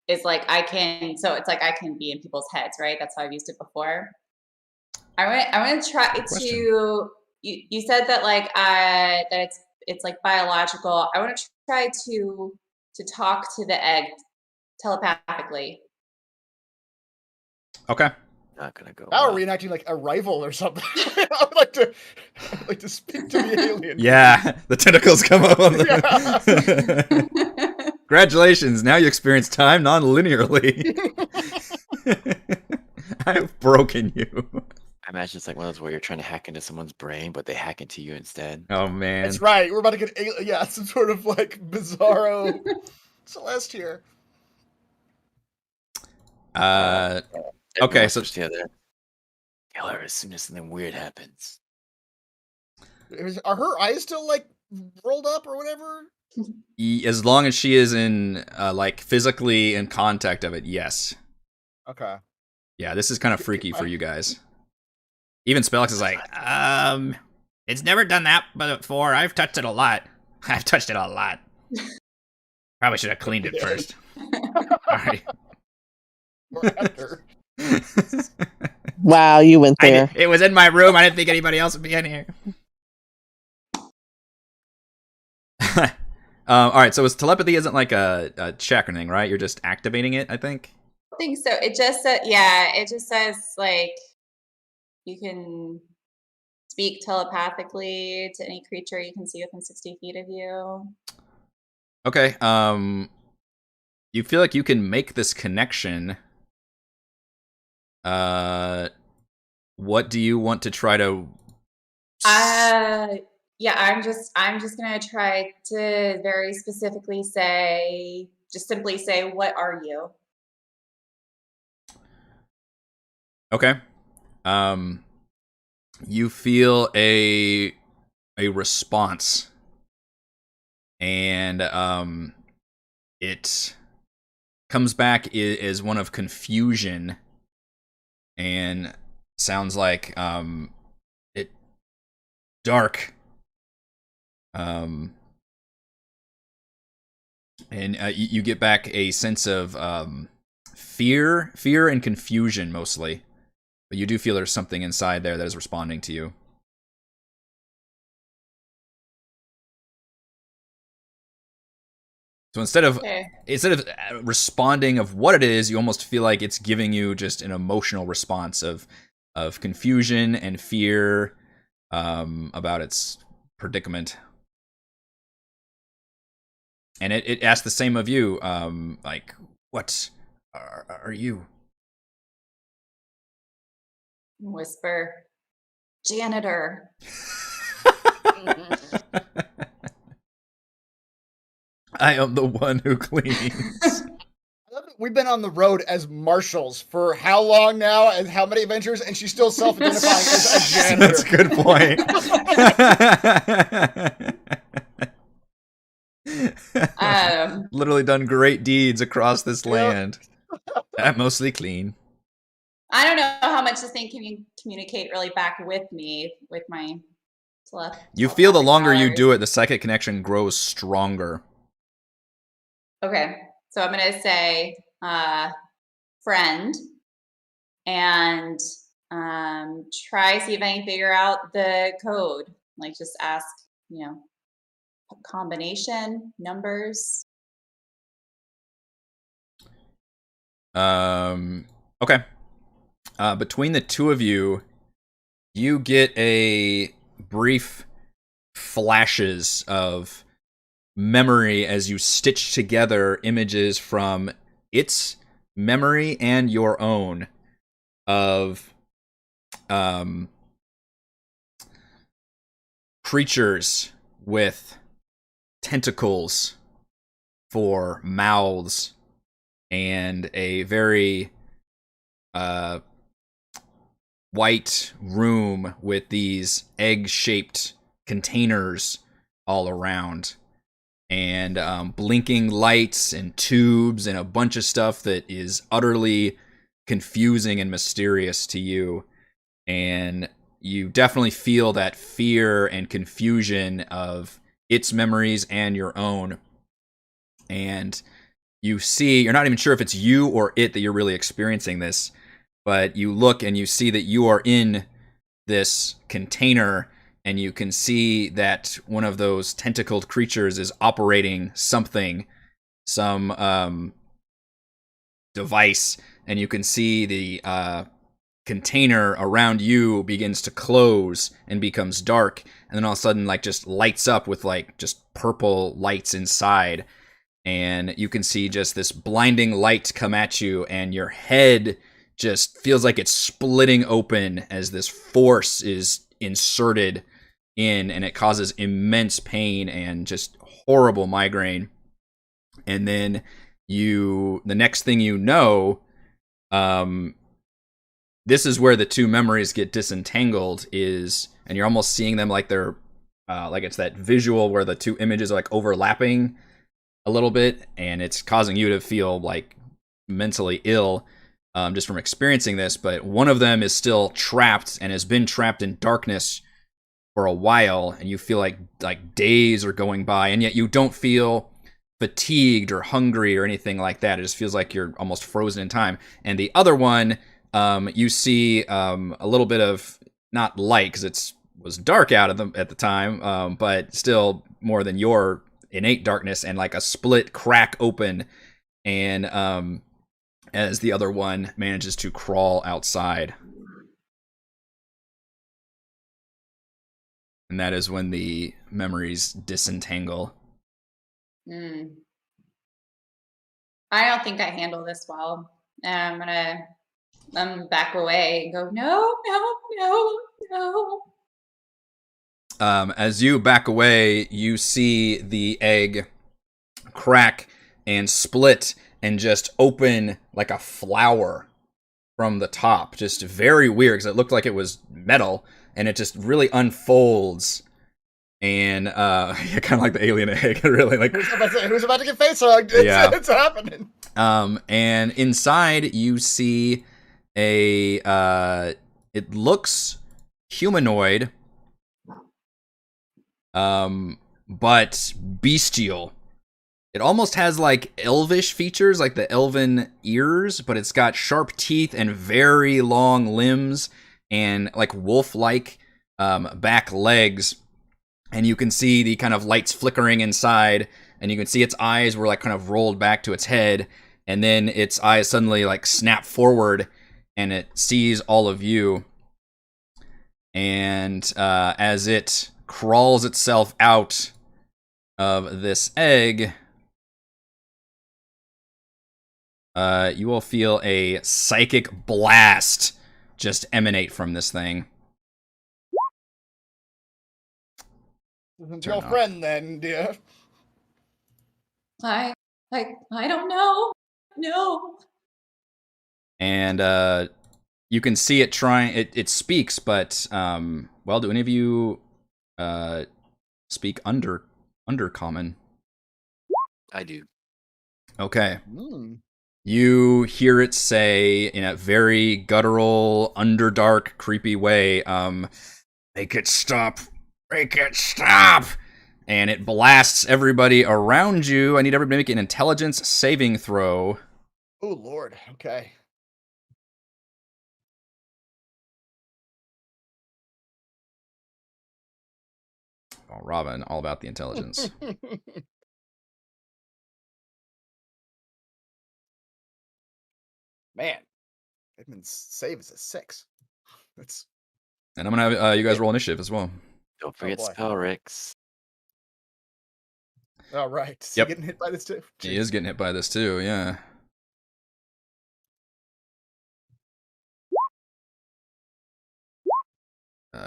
I can. So it's like I can be in people's heads, right? That's how I've used it before. I want to try to. You said that like that it's like biological. I want to try to talk to the egg telepathically. Okay. Not gonna go. Now we're reenacting like Arrival or something. I would like to speak to the alien. Yeah, the tentacles come up on the... Congratulations, now you experience time non-linearly. I've broken you. I imagine it's like one of those where you're trying to hack into someone's brain, but they hack into you instead. Oh, man. That's right. We're about to get some sort of like bizarro Celeste here. Okay, so together. Kill her as soon as something weird happens. Are her eyes still like rolled up or whatever? as long as she is in like physically in contact of it, yes. Okay. Yeah, this is kind of freaky for you guys. Even Spellix is like, it's never done that before. I've touched it a lot. I've touched it a lot. Probably should have cleaned it first. Alright. Wow, you went there. It was in my room. I didn't think anybody else would be in here. Alright, so telepathy isn't like a check or anything, right? You're just activating it, I think? I think so. It just said, yeah, it just says like you can speak telepathically to any creature you can see within 60 feet of you. Okay, you feel like you can make this connection. What do you want to try to... Yeah, I'm just gonna try to very specifically say, just simply say, what are you? Okay. You feel a response, and it comes back as one of confusion, and sounds like it dark. And you get back a sense of fear and confusion mostly. But you do feel there's something inside there that is responding to you. So instead of Okay. responding of what it is, you almost feel like it's giving you just an emotional response of confusion and fear about its predicament. And it asks the same of you, like, what are you? Whisper, janitor. I am the one who cleans. We've been on the road as marshals for how long now, and how many adventures, and she's still self-identifying as a janitor. That's a good point. Literally done great deeds across this land. I'm mostly clean. I don't know how much this thing can communicate really back with me with my telepathy. You feel the longer you do it, the psychic connection grows stronger. Okay, so I'm gonna say friend, and try see if I can figure out the code. Like just ask, combination numbers. Okay. Between the two of you, you get a brief flashes of memory as you stitch together images from its memory and your own of creatures with tentacles for mouths and a very white room with these egg-shaped containers all around, and blinking lights and tubes and a bunch of stuff that is utterly confusing and mysterious to you. And you definitely feel that fear and confusion of its memories and your own. And you see, you're not even sure if it's you or it that you're really experiencing this, but you look and you see that you are in this container, and you can see that one of those tentacled creatures is operating something, some device, and you can see the container around you begins to close and becomes dark, and then all of a sudden, like, just lights up with, like, just purple lights inside, and you can see just this blinding light come at you, and your head just feels like it's splitting open as this force is inserted in, and it causes immense pain and just horrible migraine. And then the next thing you know, this is where the two memories get disentangled, and you're almost seeing them like they're like it's that visual where the two images are like overlapping a little bit, and it's causing you to feel like mentally ill just from experiencing this. But one of them is still trapped and has been trapped in darkness for a while, and you feel like days are going by, and yet you don't feel fatigued or hungry or anything like that. It just feels like you're almost frozen in time. And the other one, you see a little bit of, not light because it was dark out at the time, but still more than your innate darkness, and like a split crack open, and as the other one manages to crawl outside. And that is when the memories disentangle. I don't think I handle this well. I'm gonna back away and go, no. As you back away, you see the egg crack and split and just open like a flower from the top. Just very weird, because it looked like it was metal, and it just really unfolds. And kind of like the alien egg, really. Like, who's about to get face hugged? It's happening. And inside you see it looks humanoid, but bestial. It almost has like elvish features, like the elven ears, but it's got sharp teeth and very long limbs and like wolf-like back legs. And you can see the kind of lights flickering inside and you can see its eyes were like kind of rolled back to its head, and then its eyes suddenly like snap forward, and it sees all of you. And as it crawls itself out of this egg, you will feel a psychic blast just emanate from this thing. Isn't Turn your off. friend then, dear? I don't know. No. And you can see it trying. It speaks, but well, do any of you speak undercommon? I do. Okay. Hmm. You hear it say in a very guttural, underdark, creepy way, make it stop. Make it stop. And it blasts everybody around you. I need everybody to make an intelligence saving throw. Oh, Lord. Okay. Oh, Robin, all about the intelligence. Man. Edmund's save is a 6. That's... And I'm going to have you guys roll initiative as well. Don't forget boy. Spellix. All right. Is Yep. he getting hit by this too? He is getting hit by this too, yeah.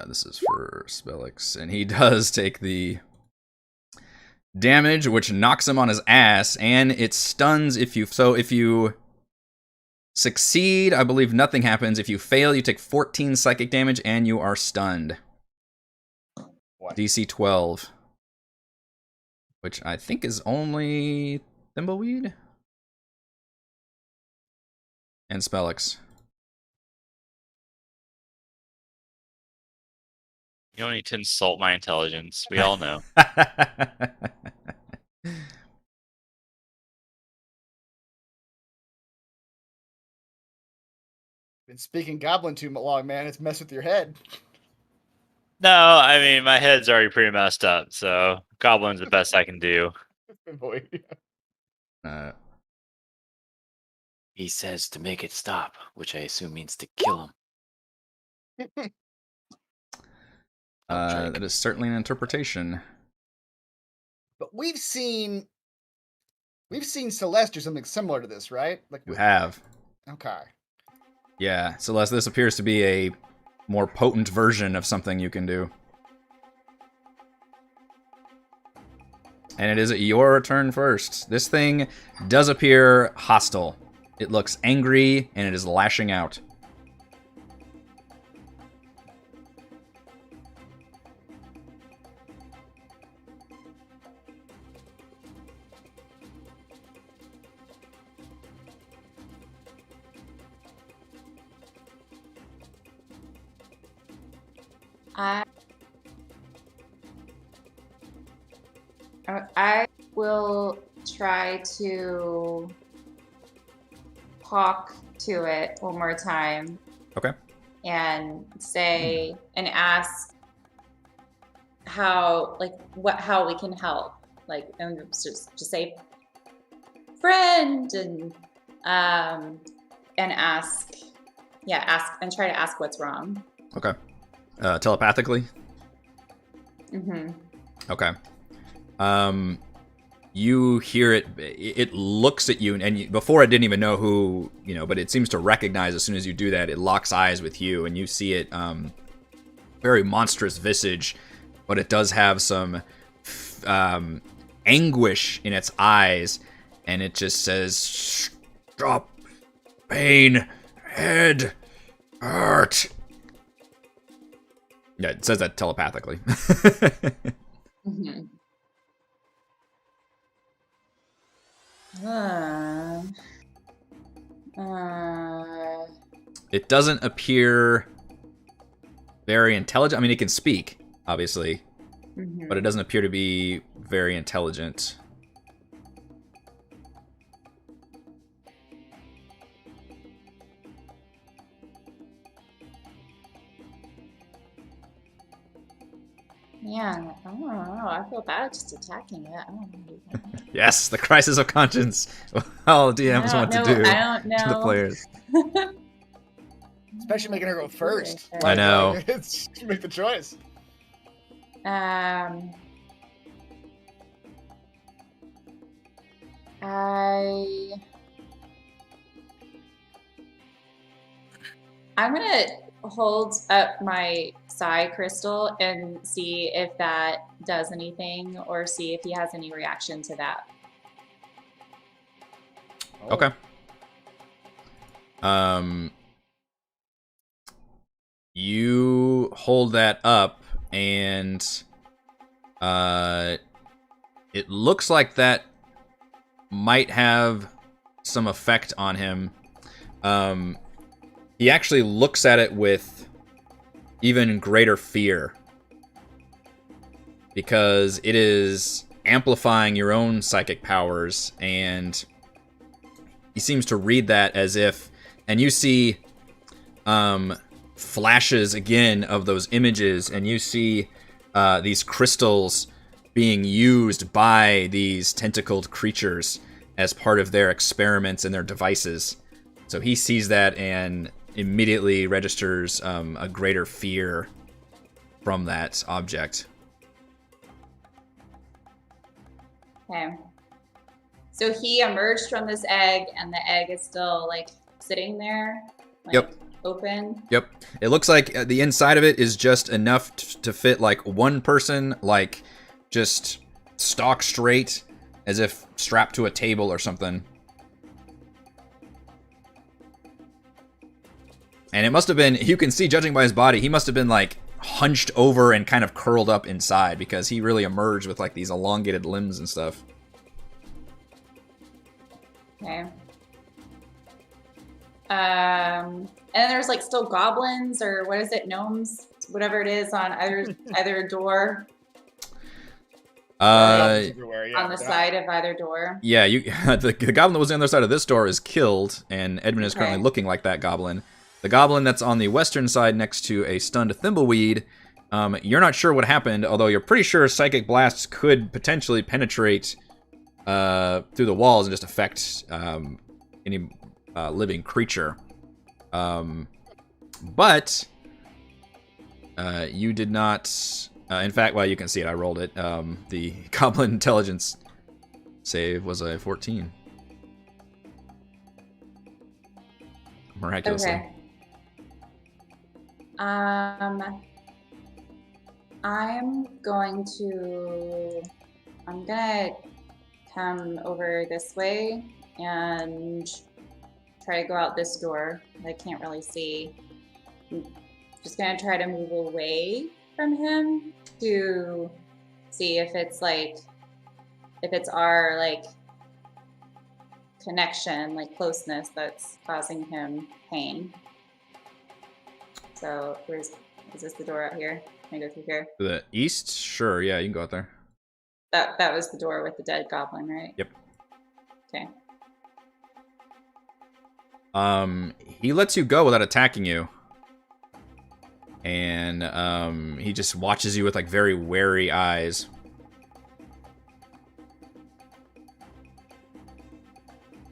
This is for Spellix, and he does take the damage, which knocks him on his ass, and it stuns if you... So if you succeed, I believe nothing happens. If you fail, you take 14 psychic damage, and you are stunned. What? DC 12. Which I think is only Thimbleweed? And Spellix. You don't need to insult my intelligence. We all know. Been speaking goblin too long, man. It's messed with your head. No, I mean, my head's already pretty messed up, so Goblin's the best I can do. Boy. He says to make it stop, which I assume means to kill him. That is certainly an interpretation. But we've seen Celeste do something similar to this, right? Like You have. Okay. Yeah, Celeste, this appears to be a more potent version of something you can do. And it is your turn first. This thing does appear hostile. It looks angry, and it is lashing out. I will try to talk to it one more time. Okay. And say and ask how we can help. Like, and just say friend and ask and try to ask what's wrong. Okay. Telepathically? Mm-hmm. Okay. You hear it. It looks at you, and before it didn't even know who, but it seems to recognize as soon as you do that. It locks eyes with you, and you see it. Very monstrous visage, but it does have some anguish in its eyes, and it just says, "Stop, pain, head, hurt." Yeah, it says that telepathically. Mm-hmm. It doesn't appear very intelligent. I mean, it can speak, obviously, but it doesn't appear to be very intelligent. Man, I don't know. I feel bad just attacking it. I don't know. Yes, the crisis of conscience. All DMs want to do I don't to the know. players. Especially making her go first. I know. It's make the choice. I'm gonna hold up my psi crystal and see if that does anything, or see if he has any reaction to that. Okay. You hold that up, and it looks like that might have some effect on him. He actually looks at it with even greater fear, because it is amplifying your own psychic powers, and he seems to read that as if, and you see flashes again of those images, and you see these crystals being used by these tentacled creatures as part of their experiments and their devices. So he sees that and immediately registers a greater fear from that object. Okay. So he emerged from this egg, and the egg is still like sitting there, like, Yep. open. Yep. It looks like the inside of it is just enough to fit like one person, like just stock straight, as if strapped to a table or something. And it must have been, you can see, judging by his body, he must have been like hunched over and kind of curled up inside, because he really emerged with like these elongated limbs and stuff. Okay. And there's like still goblins, or what is it, gnomes, whatever it is, on either door. Everywhere, yeah, On the side of either door. Yeah, you the goblin that was on the other side of this door is killed, and Edmund is currently looking like that goblin. The goblin that's on the western side next to a stunned Thimbleweed, you're not sure what happened, although you're pretty sure psychic blasts could potentially penetrate through the walls and just affect any living creature. But you did not... in fact, well, you can see it. I rolled it. The goblin intelligence save was a 14. Miraculously. Okay. I'm gonna come over this way and try to go out this door. I can't really see. I'm just gonna try to move away from him to see if it's our like connection, like closeness, that's causing him pain. So is this the door out here? Can I go through here? To the east? Sure, yeah, you can go out there. That was the door with the dead goblin, right? Yep. Okay. He lets you go without attacking you. And he just watches you with like very wary eyes.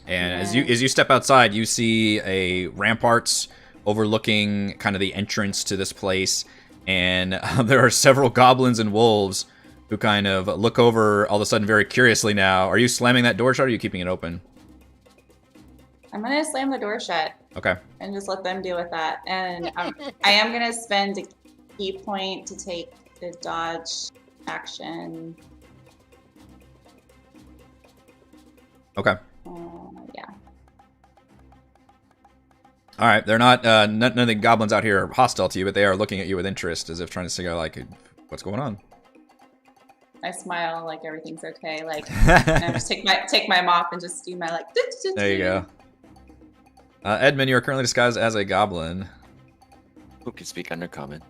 And as you step outside, you see a ramparts overlooking kind of the entrance to this place, and there are several goblins and wolves who kind of look over all of a sudden very curiously now. Are you slamming that door shut, or are you keeping it open? I'm gonna slam the door shut. Okay. And just let them deal with that. And I am gonna spend a key point to take the dodge action. Okay. Yeah. All right. They're not. None of the goblins out here are hostile to you, but they are looking at you with interest, as if trying to figure out like, what's going on. I smile like everything's okay. Like, and I just take my mop and just do my like. There you go. Edmund, you are currently disguised as a goblin. Who can speak Undercommon?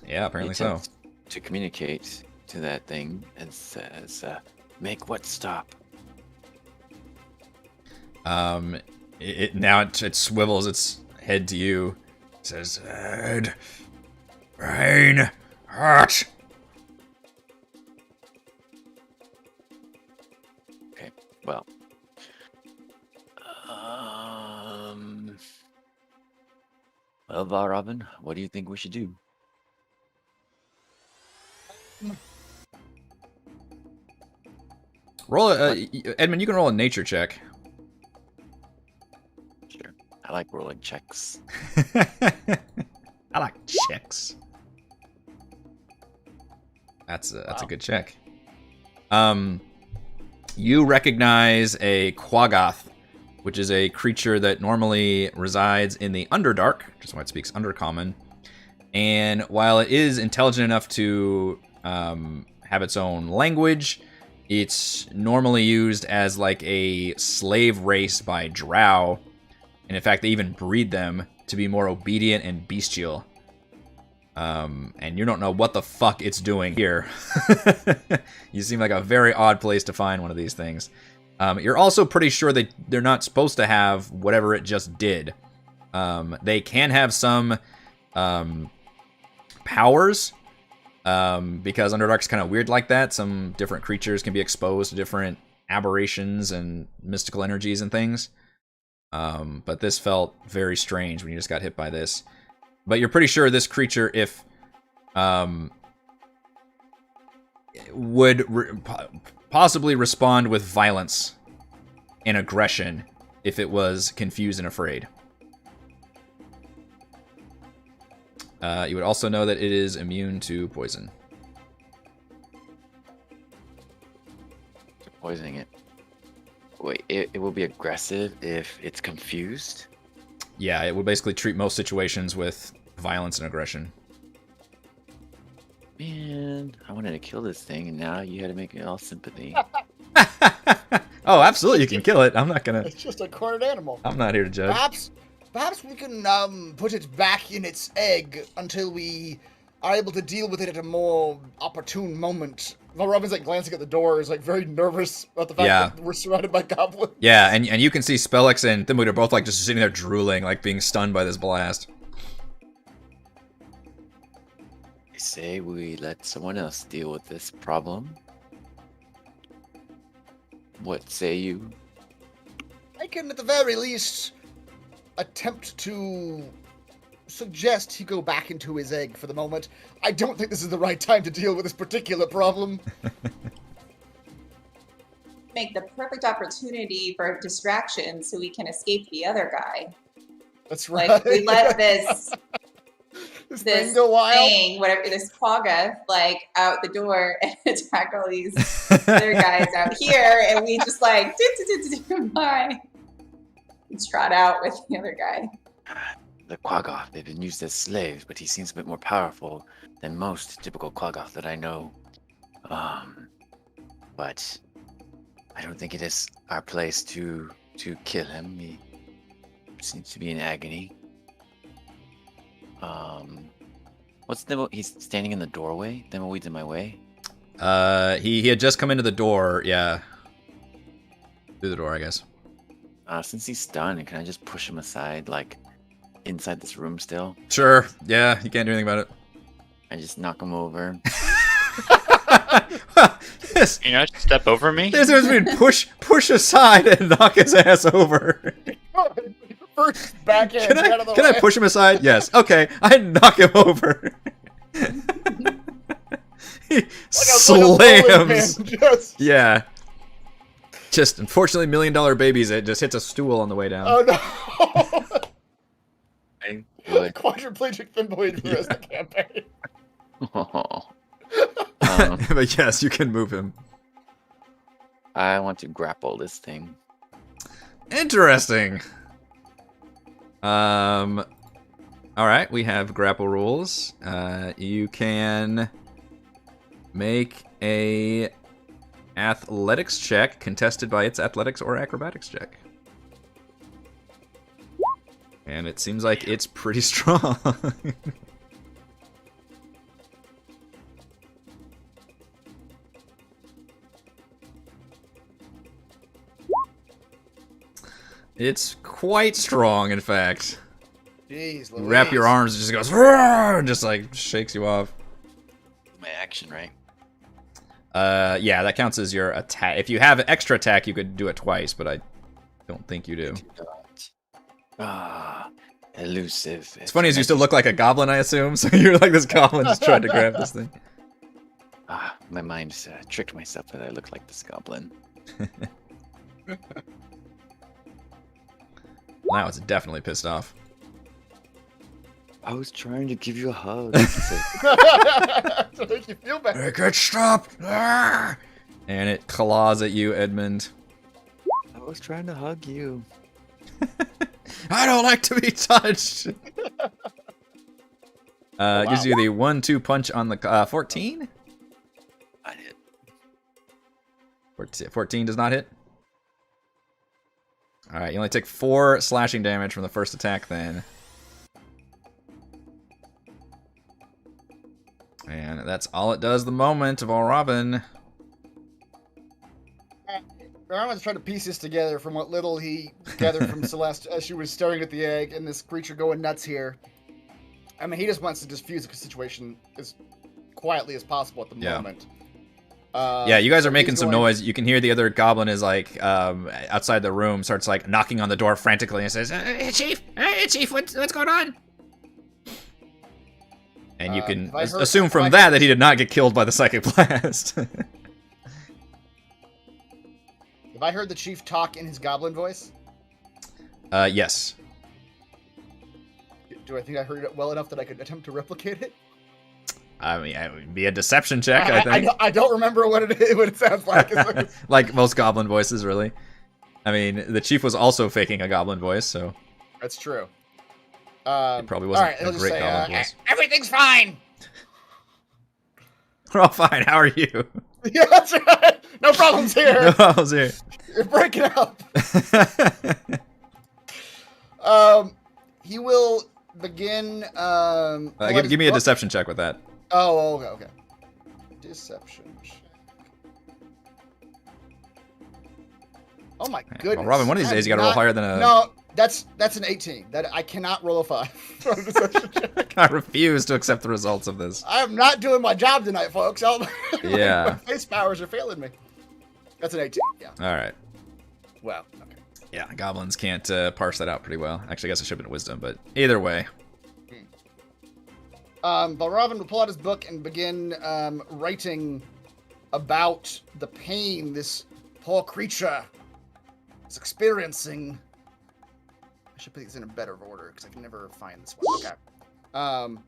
Yeah, apparently He so. attempts to communicate to that thing and says, "Make what stop?" It swivels its head to you. It says, "Head, brain, heart, Well. Um. Well, Robin, what do you think we should do? Roll Edmund, you can roll a nature check. Sure. I like rolling checks. I like checks. That's a good check. You recognize a Quaggoth, which is a creature that normally resides in the Underdark, which is why it speaks Undercommon. And while it is intelligent enough to have its own language, it's normally used as like a slave race by drow. And in fact, they even breed them to be more obedient and bestial. And you don't know what the fuck it's doing here. You seem like a very odd place to find one of these things. You're also pretty sure that they're not supposed to have whatever it just did. They can have some powers, because Underdark's kind of weird like that. Some different creatures can be exposed to different aberrations and mystical energies and things. But this felt very strange when you just got hit by this. But you're pretty sure this creature, if would possibly respond with violence and aggression if it was confused and afraid. You would also know that it is immune to poison. Poisoning it. Wait, it will be aggressive if it's confused? Yeah, it would basically treat most situations with violence and aggression. Man, I wanted to kill this thing, and now you had to make it all sympathy. Oh, absolutely, you can kill it. I'm not gonna... It's just a cornered animal. I'm not here to judge. Perhaps we can put it back in its egg until we are able to deal with it at a more opportune moment. While Robin's like glancing at the door, is like very nervous about the fact that we're surrounded by goblins. Yeah, and you can see Spellix and Thimbleweed are both like just sitting there drooling, like being stunned by this blast. I say we let someone else deal with this problem. What say you? I can, at the very least, attempt to suggest he go back into his egg for the moment. I don't think this is the right time to deal with this particular problem. Make the perfect opportunity for distraction so we can escape the other guy. That's right. Like, we let this thing go wild. Whatever, this quagga, like, out the door and attack all these other guys out here, and we just like, bye. And trot out with the other guy. The Quaggoth, they've been used as slaves, but he seems a bit more powerful than most typical Quaggoth that I know. But I don't think it is our place to kill him. He seems to be in agony. What's he's standing in the doorway? Thimbleweed's in my way? He had just come into the door, yeah. Through the door, I guess. Since he's stunned, can I just push him aside, like, inside this room still? Sure, yeah, you can't do anything about it. I just knock him over. Yes. You know, just step over me? There's been push aside and knock his ass over. First backhand out of the Can way. I push him aside? Yes. Okay, I knock him over. He slams. Yeah. Just, unfortunately, $1 Million Babies, it just hits a stool on the way down. Oh, I no. would. Quadriplegic Thimbleweed for the rest of the campaign. But yes, you can move him. I want to grapple this thing. Interesting. All right, we have grapple rules. You can make a athletics check contested by its athletics or acrobatics check. And it seems like it's pretty strong. It's quite strong, in fact. Jeez, You wrap your arms, it just goes, "Roar!" and just like shakes you off. My action, right? Yeah, that counts as your attack. If you have an extra attack, you could do it twice, but I don't think you do. Elusive. It's funny as you still look like a goblin, I assume. So you're like this goblin just trying to grab this thing. My mind tricked myself that I look like this goblin. Now it's definitely pissed off. I was trying to give you a hug. To make you feel better. Make it stop! And it claws at you, Edmund. I was trying to hug you. I don't like to be touched. Gives you the 1-2 punch on the 14. I hit. 14 does not hit. All right, you only take 4 slashing damage from the first attack then. And that's all it does the moment of all Robin. Armin's trying to piece this together from what little he gathered from Celeste as she was staring at the egg and this creature going nuts here. I mean, he just wants to diffuse the situation as quietly as possible at the moment. Yeah, you guys are making some noise. You can hear the other goblin is like outside the room, starts like knocking on the door frantically and says, Hey, Chief! Hey, Chief, what's going on? and you can assume from that he did not get killed by the psychic blast. Have I heard the chief talk in his goblin voice? Yes. Do I think I heard it well enough that I could attempt to replicate it? I mean, it would be a deception check, I think. I don't remember what it sounds like. Like most goblin voices, really. I mean, the chief was also faking a goblin voice, so... That's true. It probably wasn't a great goblin voice. Everything's fine! We're all fine, how are you? Yeah, that's right! No problems here! No problems here. You're breaking up! He will begin... give me a deception check with that. Oh, okay. Deception check. Oh my goodness. Well, Robin, one of these days you gotta roll higher than a... No, that's an 18. That I cannot roll a 5 for a deception check. I refuse to accept the results of this. I am not doing my job tonight, folks. Yeah. My face powers are failing me. That's an 18, yeah. Alright. Wow, okay. Yeah, goblins can't parse that out pretty well. Actually, I guess it should have been wisdom, but either way. Balravin will pull out his book and begin writing about the pain this poor creature is experiencing. I should put these in a better order because I can never find this one. Okay. And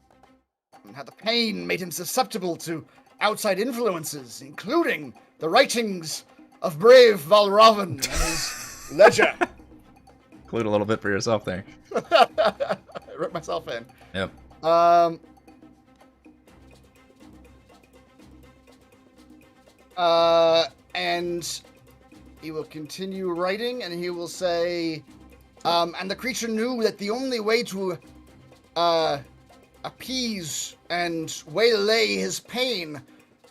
how the pain made him susceptible to outside influences, including the writings of brave Valravin and his ledger. Include a little bit for yourself there. I wrote myself in. Yep. And he will continue writing, and he will say, and the creature knew that the only way to appease and waylay his pain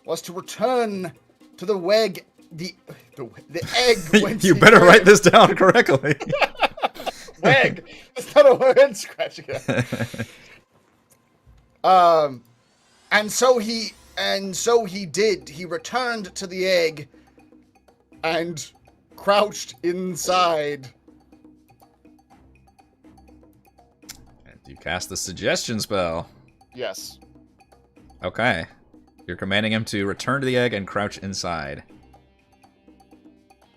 was to return to the egg. You better write this down correctly. Weg. It's not a word. Scratch again. And so he did. He returned to the egg and crouched inside. And you cast the suggestion spell. Yes. Okay. You're commanding him to return to the egg and crouch inside.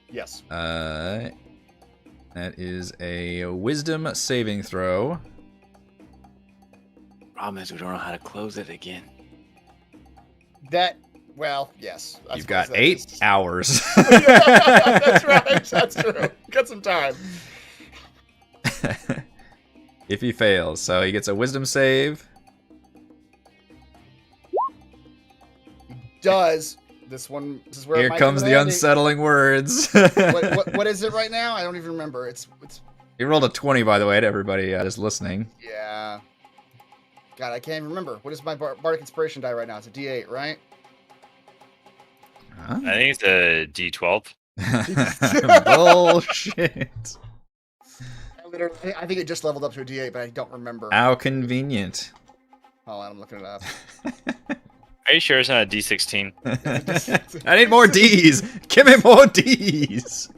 Yes. That is a wisdom saving throw. Problem is we don't know how to close it again. Well, yes. You've got 8 hours. Yeah, that's right. That's true. Got some time. If he fails, so he gets a wisdom save. He does. This is where Here comes the unsettling words. what is it right now? I don't even remember. It's. You rolled a 20, by the way, to everybody just listening. Yeah. God, I can't even remember. What is my bardic inspiration die right now? It's a D8, right? Huh? I think it's a D12. Bullshit. I think it just leveled up to a D8, but I don't remember. How convenient. Hold on, I'm looking it up. Are you sure it's not a D16? I need more D's. Give me more D's.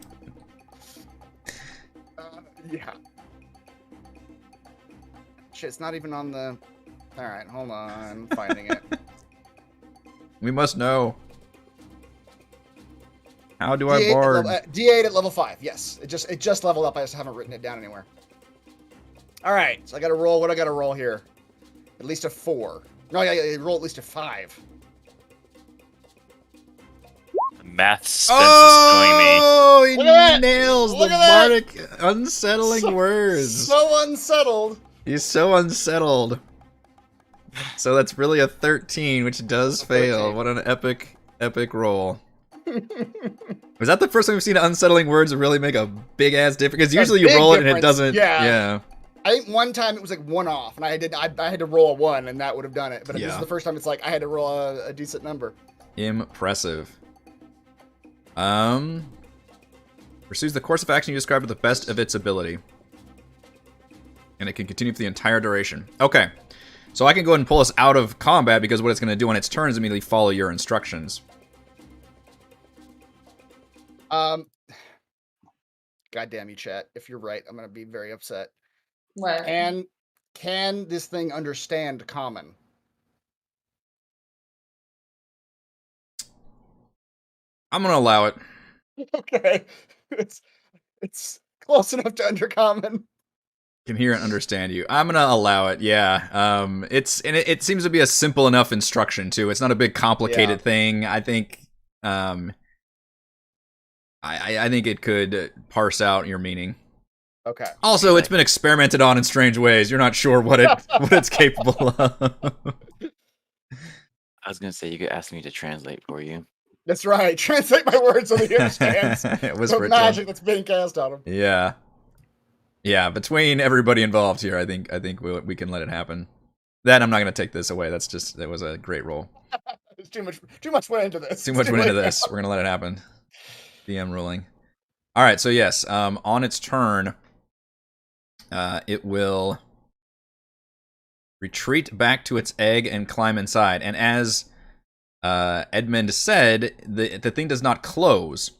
Yeah. Shit, it's not even on the... Alright, hold on. I'm finding it. We must know. How do I D8 bard? D8 at level 5, yes. It just leveled up. I just haven't written it down anywhere. Alright, so I gotta roll. What do I gotta roll here? At least a 4. No, yeah, roll at least a 5. The math sense is killing me. Oh, he Look at that! nails Look the at that! bardic unsettling words. So unsettled. He's so unsettled. So that's really a 13, which does fail. 13. What an epic roll. Was that the first time we've seen unsettling words really make a big ass difference? Because usually you big roll it and it difference. doesn't. Yeah. I think one time it was like 1 off, and I had to roll a 1, and that would have done it. But this is Yeah. the first time it's like I had to roll a decent number. Impressive. Pursues the course of action you described with the best of its ability. And it can continue for the entire duration. Okay. So I can go ahead and pull us out of combat because what it's going to do on its turn is immediately follow your instructions. God damn you, chat. If you're right, I'm gonna be very upset. What? And can this thing understand common? I'm going to allow it. Okay. It's close enough to undercommon. Can hear and understand you. I'm gonna allow it. Yeah. It seems to be a simple enough instruction too. It's not a big complicated thing. I think. I think it could parse out your meaning. Okay. Also, it's been experimented on in strange ways. You're not sure what it's capable of. I was gonna say you could ask me to translate for you. That's right. Translate my words so that he understands Whisper the it to him. magic that's being cast on him. Yeah. Yeah, between everybody involved here, I think we can let it happen. Then I'm not going to take this away. That was a great roll. There's too much went into this. Too much went into this. We're going to let it happen. DM ruling. All right, so yes, on its turn, it will retreat back to its egg and climb inside. And as Edmund said, the thing does not close.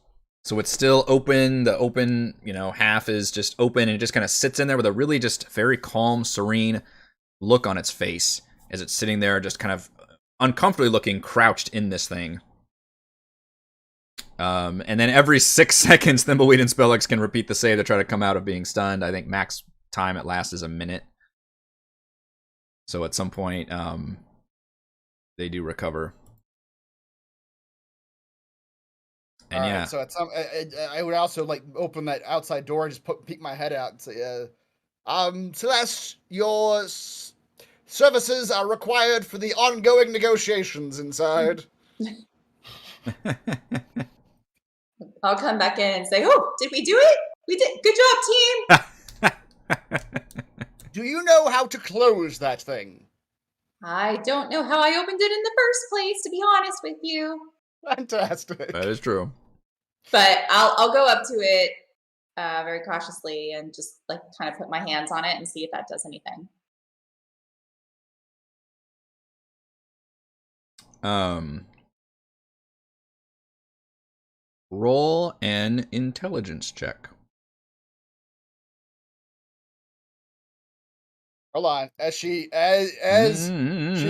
So it's still open. The open, half is just open, and it just kind of sits in there with a really just very calm, serene look on its face as it's sitting there, just kind of uncomfortably looking, crouched in this thing. And then every 6 seconds, Thimbleweed and Spellix can repeat the save to try to come out of being stunned. I think max time it lasts is a minute. So at some point, they do recover. And yeah. So at some, I would also like open that outside door and just peek my head out and say, Celeste, your services are required for the ongoing negotiations inside. I'll come back in and say, "Oh, did we do it? We did. Good job, team." Do you know how to close that thing? I don't know how I opened it in the first place, to be honest with you. Fantastic. That is true. But I'll go up to it very cautiously and just like kind of put my hands on it and see if that does anything. Roll an intelligence check. Hold on. As she's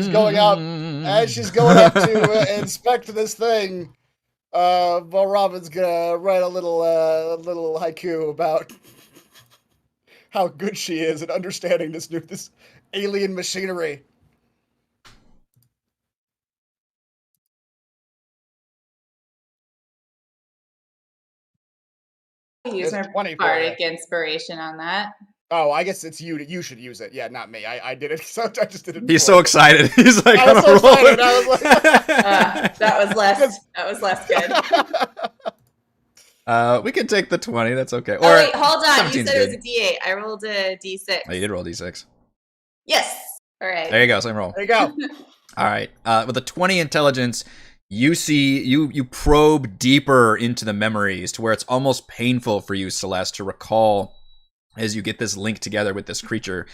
going up, to inspect this thing, Robin's gonna write a little haiku about how good she is at understanding this alien machinery. Use my 20 for bardic you. inspiration on that. Oh, I guess it's you. You should use it. Yeah, not me. I did it. So I just did it. He's so excited. He's like, I was so excited. I was like, that was less good. we can take the 20. That's okay. Oh, wait, hold on. You 17's said it was good. a D8. I rolled a D6. Oh, you did roll D6. Yes. All right. There you go. Same roll. there you go. All right. With a 20 intelligence, you see, you probe deeper into the memories to where it's almost painful for you, Celeste, to recall as you get this link together with this creature.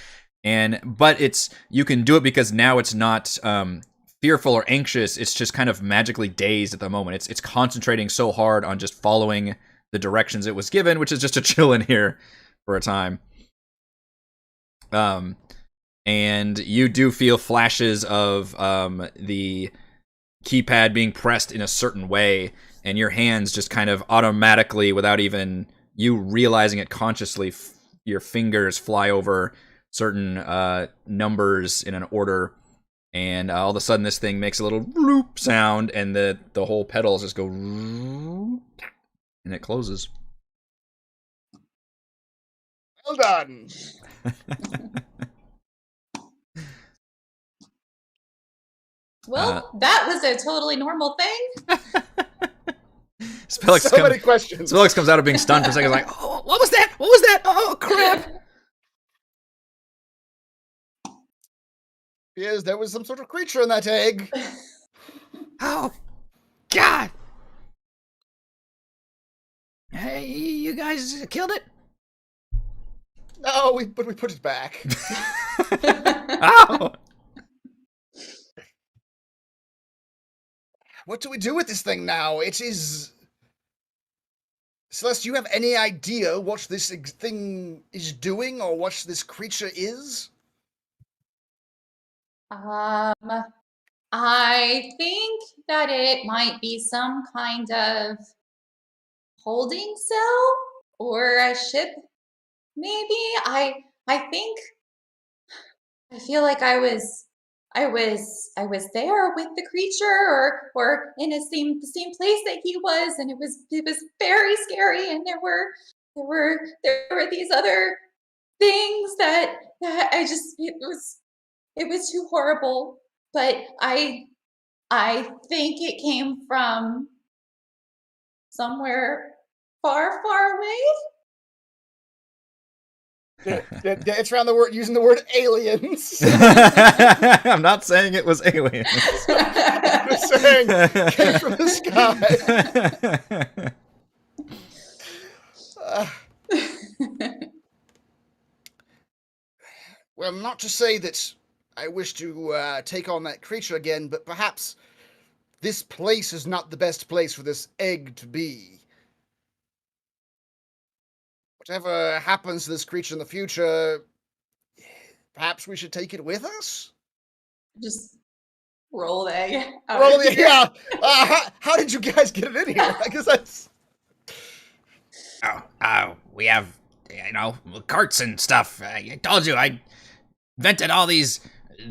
But you can do it because now it's not fearful or anxious. It's just kind of magically dazed at the moment. It's concentrating so hard on just following the directions it was given, which is just to chill in here for a time. And you do feel flashes of the keypad being pressed in a certain way, and your hands just kind of automatically, without even you realizing it consciously, your fingers fly over certain numbers in an order, and all of a sudden this thing makes a little bloop sound, and the whole pedals just go, and it closes. Well done. Well, that was a totally normal thing. Spellix Many questions. Spellix comes out of being stunned for a second, like, oh, what was that? What was that? Oh, crap. Yes, there was some sort of creature in that egg. Oh, God. Hey, you guys killed it? No, but we put it back. Ow! What do we do with this thing now? It is... Celeste, do you have any idea what this thing is doing, or what this creature is? I think that it might be some kind of holding cell or a ship, maybe. I think I feel like I was there with the creature, or in the same place that he was, and it was very scary, and there were these other things that I just it was too horrible. But I think it came from somewhere far, far away. It's around the word, using the word aliens. I'm not saying it was aliens. I'm just saying, came from the sky. Well, not to say that I wish to take on that creature again, but perhaps this place is not the best place for this egg to be. Whatever happens to this creature in the future, perhaps we should take it with us? Just roll the egg. Roll the egg, yeah. How did you guys get it in here? I guess that's... We have, carts and stuff. I told you, I invented all these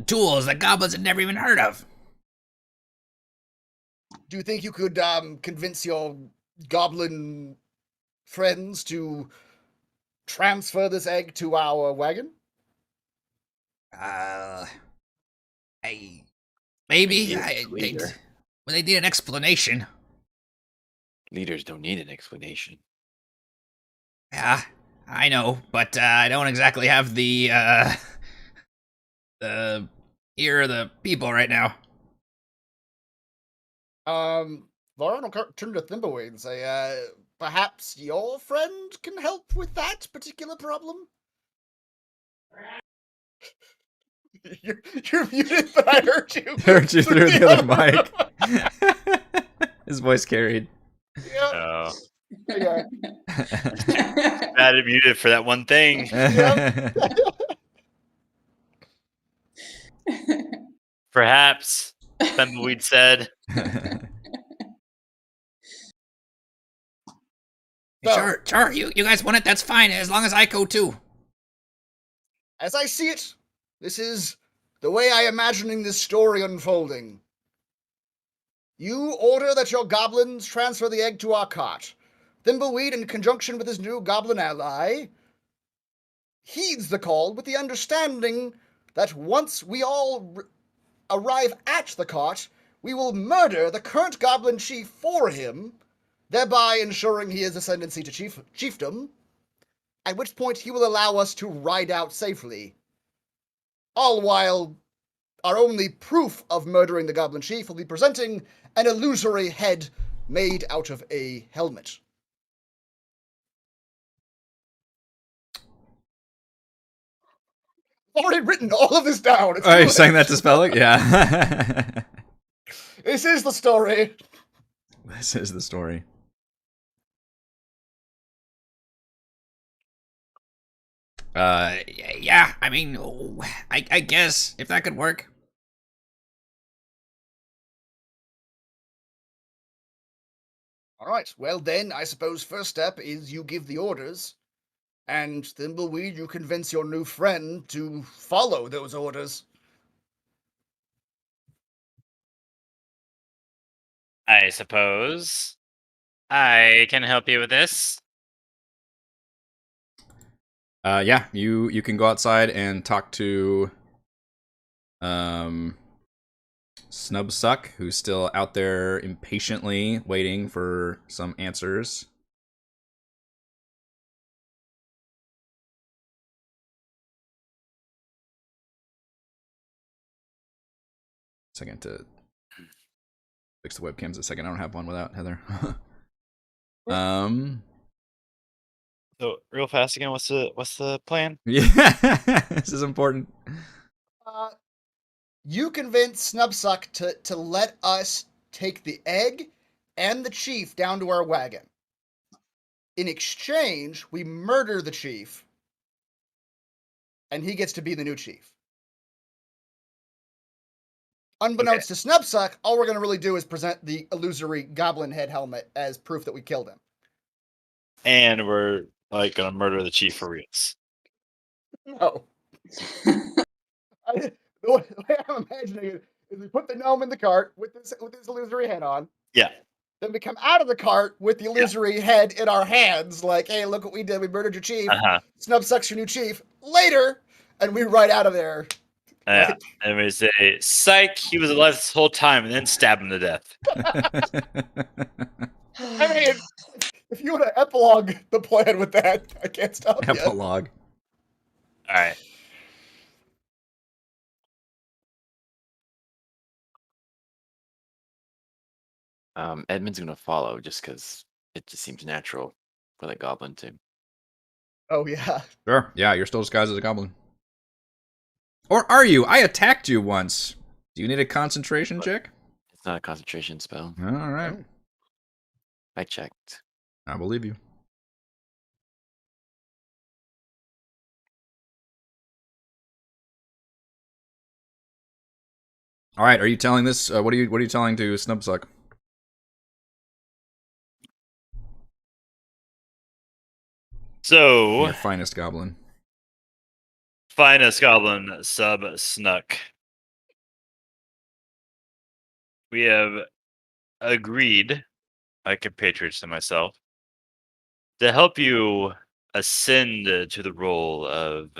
tools that goblins had never even heard of. Do you think you could convince your goblin friends to transfer this egg to our wagon? Maybe. Leader. They need an explanation. Leaders don't need an explanation. Yeah, I know, but I don't exactly have the ear of the people right now. Lauren will turn to Thimbleweed and say, perhaps your friend can help with that particular problem? You're muted, but I heard you. Heard you through the other mic. His voice carried. Yep. Oh. Yeah. Bad and muted for that one thing. Perhaps, Thimbleweed said. So, Sure, you guys want it, that's fine, as long as I go too. as I see it, this is the way I imagining this story unfolding. You order that your goblins transfer the egg to our cart. Thimbleweed, in conjunction with his new goblin ally, heeds the call with the understanding that once we all arrive at the cart, we will murder the current goblin chief for him, thereby ensuring he has ascendancy to chiefdom, at which point he will allow us to ride out safely. All while our only proof of murdering the goblin chief will be presenting an illusory head made out of a helmet. I've already written all of this down. Are you saying that to Spellix? Yeah. This is the story. This is the story. Yeah, I mean, I guess if that could work. All right. Well, then, I suppose first step is you give the orders, and Thimbleweed, you convince your new friend to follow those orders. I suppose I can help you with this. Yeah, you can go outside and talk to Snubsuck, who's still out there impatiently waiting for some answers. Second to fix the webcams a second. I don't have one without Heather. So real fast again, what's the plan? Yeah, this is important. You convince Snubsuck to let us take the egg and the chief down to our wagon. In exchange, we murder the chief, and he gets to be the new chief. Unbeknownst to Snubsuck, all we're going to really do is present the illusory goblin head helmet as proof that we killed him. And we're like gonna murder the chief for reals. No. The way I'm imagining it is we put the gnome in the cart with his illusory head on. Yeah. Then we come out of the cart with the illusory head in our hands, like, hey, look what we did. We murdered your chief. Snubsuck's your new chief. Later, and we ride out of there. Yeah. Like, And we say, psych, he was alive this whole time, and then stab him to death. I mean, if you want to epilogue the plan with that, I can't stop you. Epilogue. All right. Edmund's gonna follow just because it just seems natural for the goblin to. Oh, yeah. Sure. Yeah, you're still disguised as a goblin. Or are you? I attacked you once. Do you need a concentration check? It's not a concentration spell. All right. I checked. I believe you. All right. Are you telling this? What are you telling to Snubsuck? So, Your finest goblin. finest goblin sub snuck. We have agreed, my compatriots and myself, to help you ascend to the role of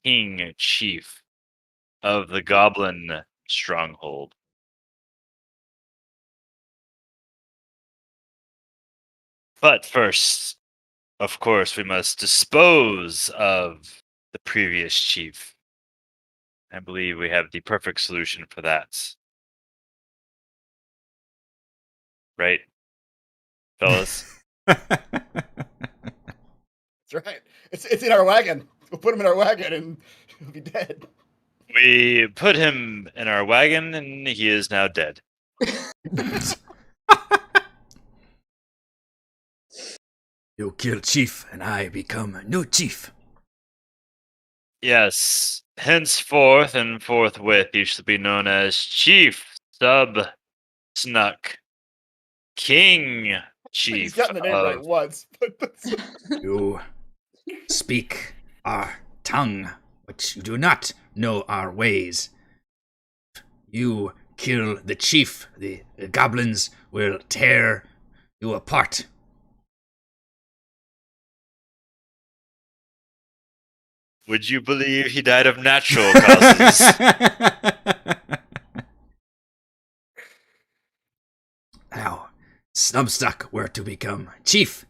King Chief of the Goblin Stronghold. But first, of course, we must dispose of the previous chief. I believe we have the perfect solution for that. Right, fellas? That's right. It's in our wagon. We'll put him in our wagon and he'll be dead. We put him in our wagon and he is now dead. You kill chief, and I become new chief. Yes, henceforth and forthwith you shall be known as Chief Sub Snuck. King Chief. He's gotten the name right once. You speak our tongue, but you do not know our ways. You kill the chief, the goblins will tear you apart. Would you believe he died of natural causes? Now, Snubstuck were to become chief.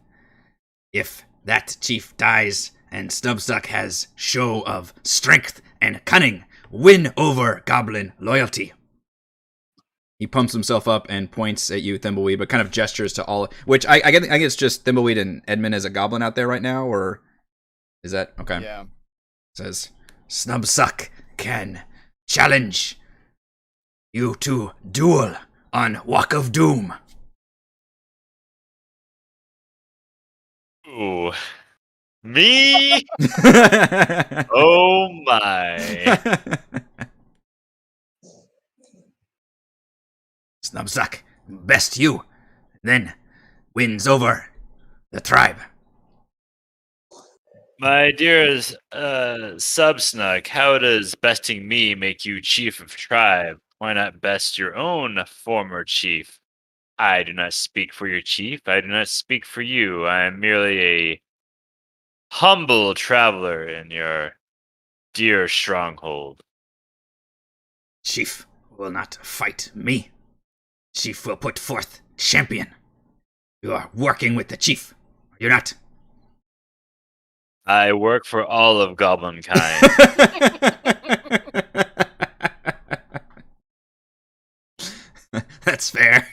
If that chief dies and Snubstuck has show of strength and cunning, win over goblin loyalty. He pumps himself up and points at you, Thimbleweed, but kind of gestures to all. Which I guess it's just Thimbleweed and Edmund as a goblin out there right now, or is that okay? Yeah. Says Snubsuck can challenge you to duel on Walk of Doom. Ooh. Me? Oh my. Snubsuck, best you, then wins over the tribe. My dearest Subsnug, how does besting me make you chief of tribe? Why not best your own former chief? I do not speak for your chief. I do not speak for you. I am merely a humble traveler in your dear stronghold. Chief will not fight me. Chief will put forth champion. You are working with the chief. You're not. I work for all of goblin kind. That's fair.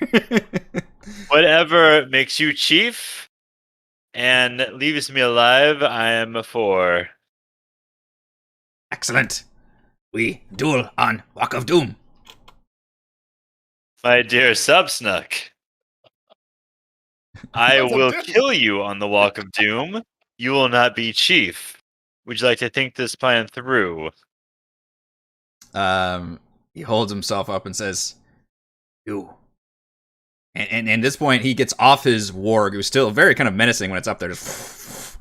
Whatever makes you chief and leaves me alive, I am for. Excellent. We duel on Walk of Doom. My dear Subsnuck, I What's up, will dude? kill you on the Walk of Doom. You will not be chief. Would you like to think this plan through? He holds himself up and says, "You." And at this point, he gets off his warg, who's still very kind of menacing when it's up there, just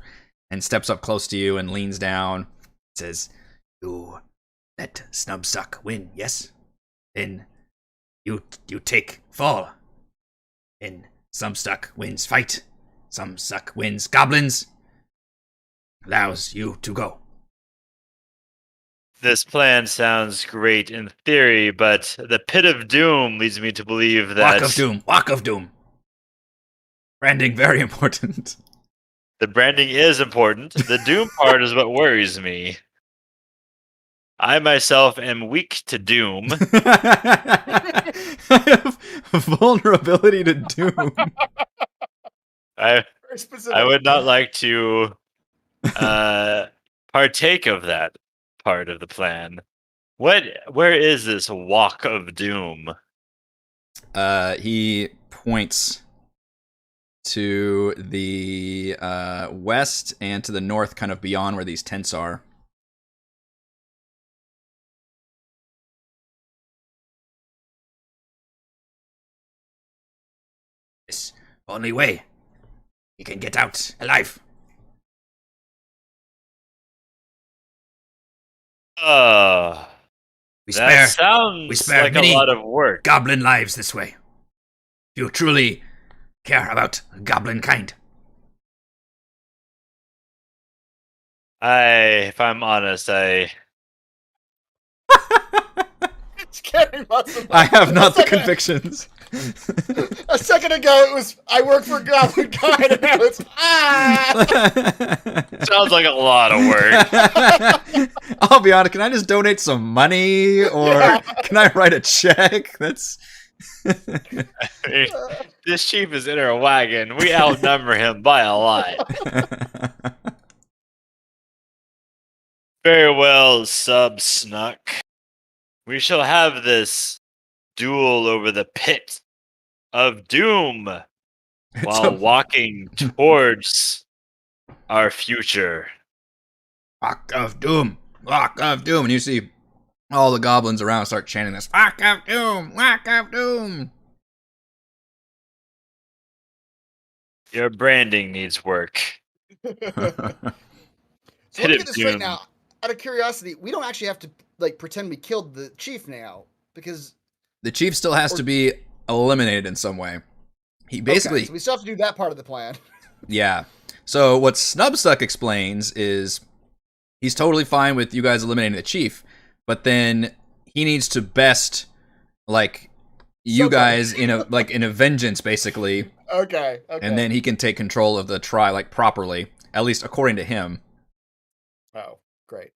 and steps up close to you and leans down. Says, "You let Snubsuck win, yes? Then you take fall. And Snubsuck wins fight. Snubsuck wins goblins. Allows you to go." This plan sounds great in theory, but the Pit of Doom leads me to believe that Walk of Doom. Walk of Doom. Branding, very important. the branding is important. The Doom part is what worries me. I myself am weak to Doom. I have vulnerability to doom. I Very specific. I would not like to partake of that part of the plan. Where is this Walk of Doom? He points to the west and to the north, kind of beyond where these tents are. This only way he can get out alive. We That spare sounds spare like a many lot of work. goblin lives this way. If you truly care about goblin kind. If I'm honest, It's getting lots of. I have not the A second- convictions. A second ago, it was I work for Goblin Kind, and now it's sounds like a lot of work. I'll be honest, can I just donate some money or Yeah. can I write a check? That's I mean, this chief is in our wagon. We outnumber him by a lot. Very well, Snuck. We shall have this duel over the Pit of Doom while walking towards our future. Walk of Doom. Walk of Doom. And you see all the goblins around start chanting this. Walk of Doom. Walk of Doom. Your branding needs work. So Pit let me of get this straight Doom. now. Out of curiosity, we don't actually have to like pretend we killed the chief now because The chief still has to be eliminated in some way. He basically, okay, so we still have to do that part of the plan. yeah. So what Snubsuck explains is he's totally fine with you guys eliminating the chief, but then he needs to best like you So guys in a vengeance basically, Okay. and then he can take control of the tribe like properly, at least according to him. Oh, great.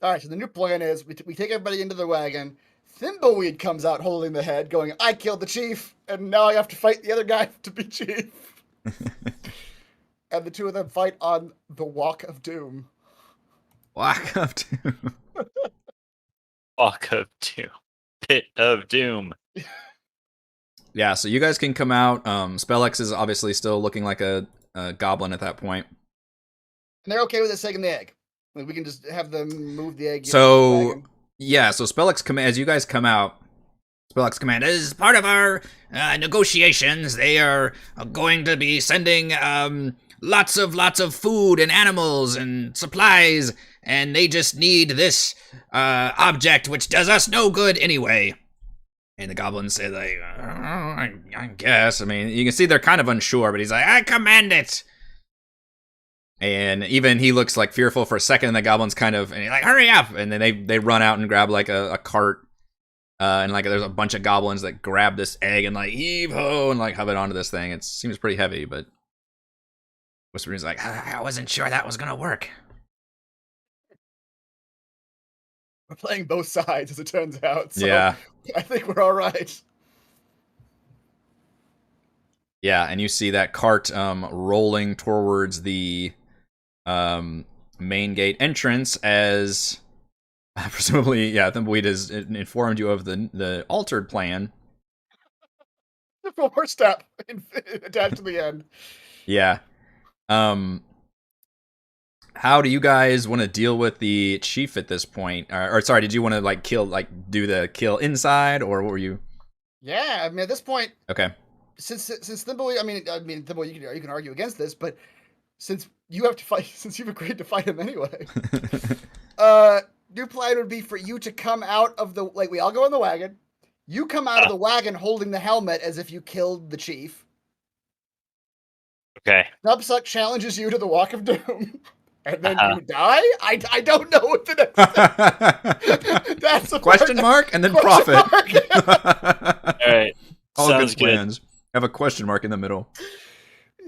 All right, so the new plan is we take everybody into the wagon. Thimbleweed comes out holding the head, going, I killed the chief, and now I have to fight the other guy to be chief. And the two of them fight on the Walk of Doom. Walk of Doom. Walk of Doom. Pit of Doom. Yeah, so you guys can come out. Spellix is obviously still looking like a goblin at that point. And they're okay with us taking the egg. Like, we can just have them move the egg. So yeah, so Spellix as you guys come out, Spellix command As part of our negotiations, they are going to be sending lots of food and animals and supplies, and they just need this object, which does us no good anyway. And the goblins say, like, I guess. I mean, you can see they're kind of unsure, but he's like, I command it. And even he looks like fearful for a second, and the goblins and he's like, hurry up. And then they run out and grab like a cart. And like there's a bunch of goblins that grab this egg and like heave ho and like hub it onto this thing. It seems pretty heavy, but Whispering's like, I wasn't sure that was gonna work. We're playing both sides, as it turns out. So yeah. I think we're all right. Yeah, and you see that cart rolling towards the main gate entrance as presumably, yeah, Thimbleweed has informed you of the altered plan. The four step attached to the end. Yeah. How do you guys want to deal with the chief at this point? Or sorry, did you want to like do the kill inside, or what were you? Yeah, I mean at this point. Okay. Since Thimbleweed, I mean Thimbleweed, you can argue against this, but since you have to fight, since you've agreed to fight him anyway, new plan would be for you to come out of the we all go in the wagon. You come out of the wagon holding the helmet as if you killed the chief. Okay. Nubsuck challenges you to the Walk of Doom. And then you die? I don't know what the next step. That's a question mark and then profit. All right. All Sounds good plans. Have a question mark in the middle.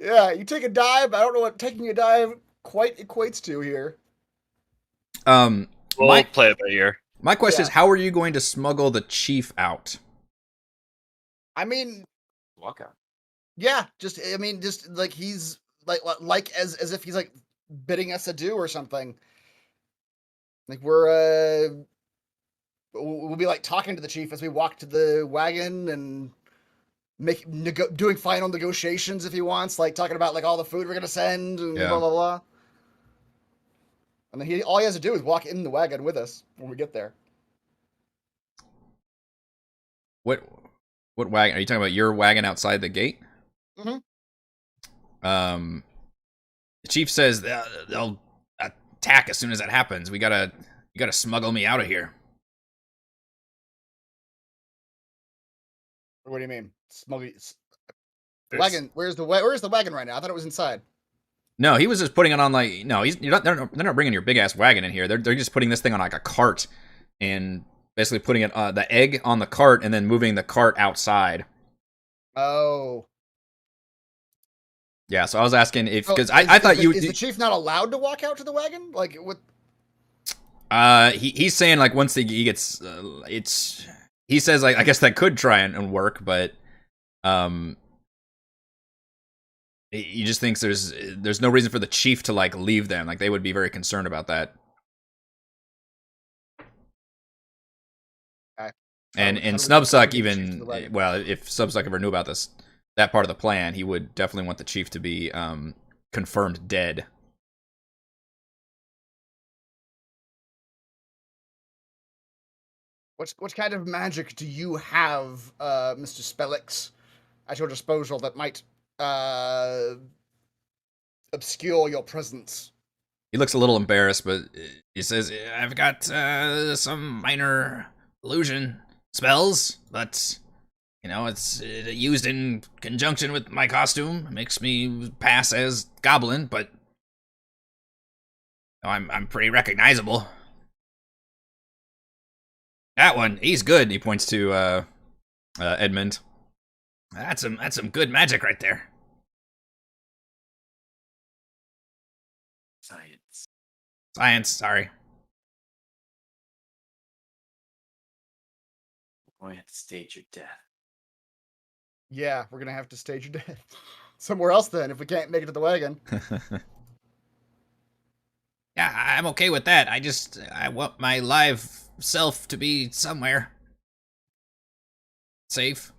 Yeah, you take a dive. I don't know what taking a dive quite equates to here. We'll play it by ear. My question is, how are you going to smuggle the chief out? I mean, Walk out. Yeah, just like he's like as if he's like bidding us adieu or something. Like we'll be like talking to the chief as we walk to the wagon and doing final negotiations if he wants, like talking about like all the food we're gonna send and blah blah blah. And then all he has to do is walk in the wagon with us when we get there. What wagon are you talking about? Your wagon outside the gate? Mm-hmm. The chief says they'll attack as soon as that happens. You gotta smuggle me out of here. What do you mean? Smuggle wagon? Where's the wagon right now? I thought it was inside. No, he was just putting it on like no. They're not bringing your big ass wagon in here. They're just putting this thing on like a cart and basically putting it the egg on the cart and then moving the cart outside. Oh. Yeah, so I was asking if because I thought is the chief not allowed to walk out to the wagon? Like what? He's saying like once he gets he says like I guess that could try and work, but he just thinks there's no reason for the chief to like leave them. Like they would be very concerned about that. Okay. And Snubsuck even if Snubsuck ever knew about that part of the plan, he would definitely want the chief to be confirmed dead. What kind of magic do you have, Mr. Spellix, at your disposal that might obscure your presence? He looks a little embarrassed, but he says, I've got some minor illusion spells, but it's used in conjunction with my costume. It makes me pass as goblin, but I'm pretty recognizable. That one, he's good. He points to Edmund. That's some good magic right there. Science, sorry. We're going to have to stage your death. Yeah, we're gonna have to stage your death somewhere else then if we can't make it to the wagon. Yeah, I'm okay with that. I want my live self to be somewhere. safe?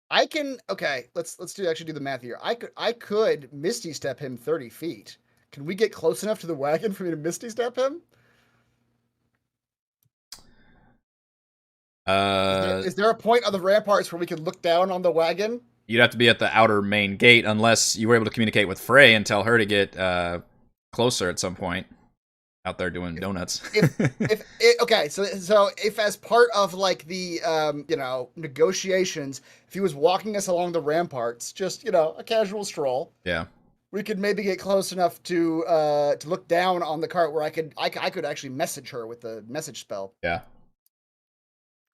I can. Okay, let's actually do the math here. I could Misty Step him 30 feet. Can we get close enough to the wagon for me to Misty Step him? Is there a point on the ramparts where we can look down on the wagon? You'd have to be at the outer main gate unless you were able to communicate with Frey and tell her to get closer at some point. Out there doing donuts. Okay, so if as part of like the negotiations, if he was walking us along the ramparts, just a casual stroll, yeah, we could maybe get close enough to look down on the cart where I could actually message her with the message spell. Yeah,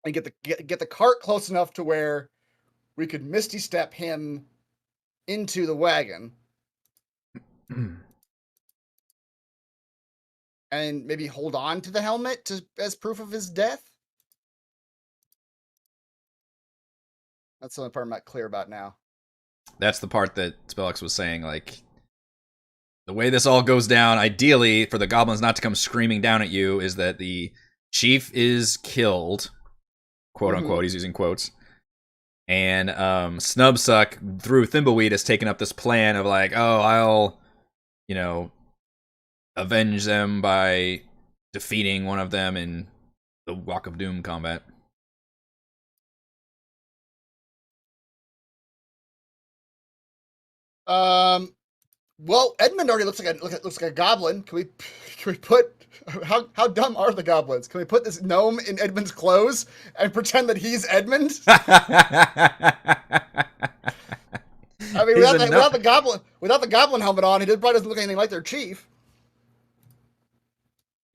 and get the cart close enough to where we could Misty Step him into the wagon. And maybe hold on to the helmet as proof of his death? That's the only part I'm not clear about now. That's the part that Spellix was saying, like, the way this all goes down, ideally, for the goblins not to come screaming down at you, is that the chief is killed, quote-unquote, he's using quotes, and Snubsuck, through Thimbleweed, has taken up this plan of, like, oh, I'll, avenge them by defeating one of them in the Walk of Doom combat. Well, Edmund already looks like a goblin. Can we put how dumb are the goblins? Can we put this gnome in Edmund's clothes and pretend that he's Edmund? I mean, without the goblin helmet on, he probably doesn't look anything like their chief.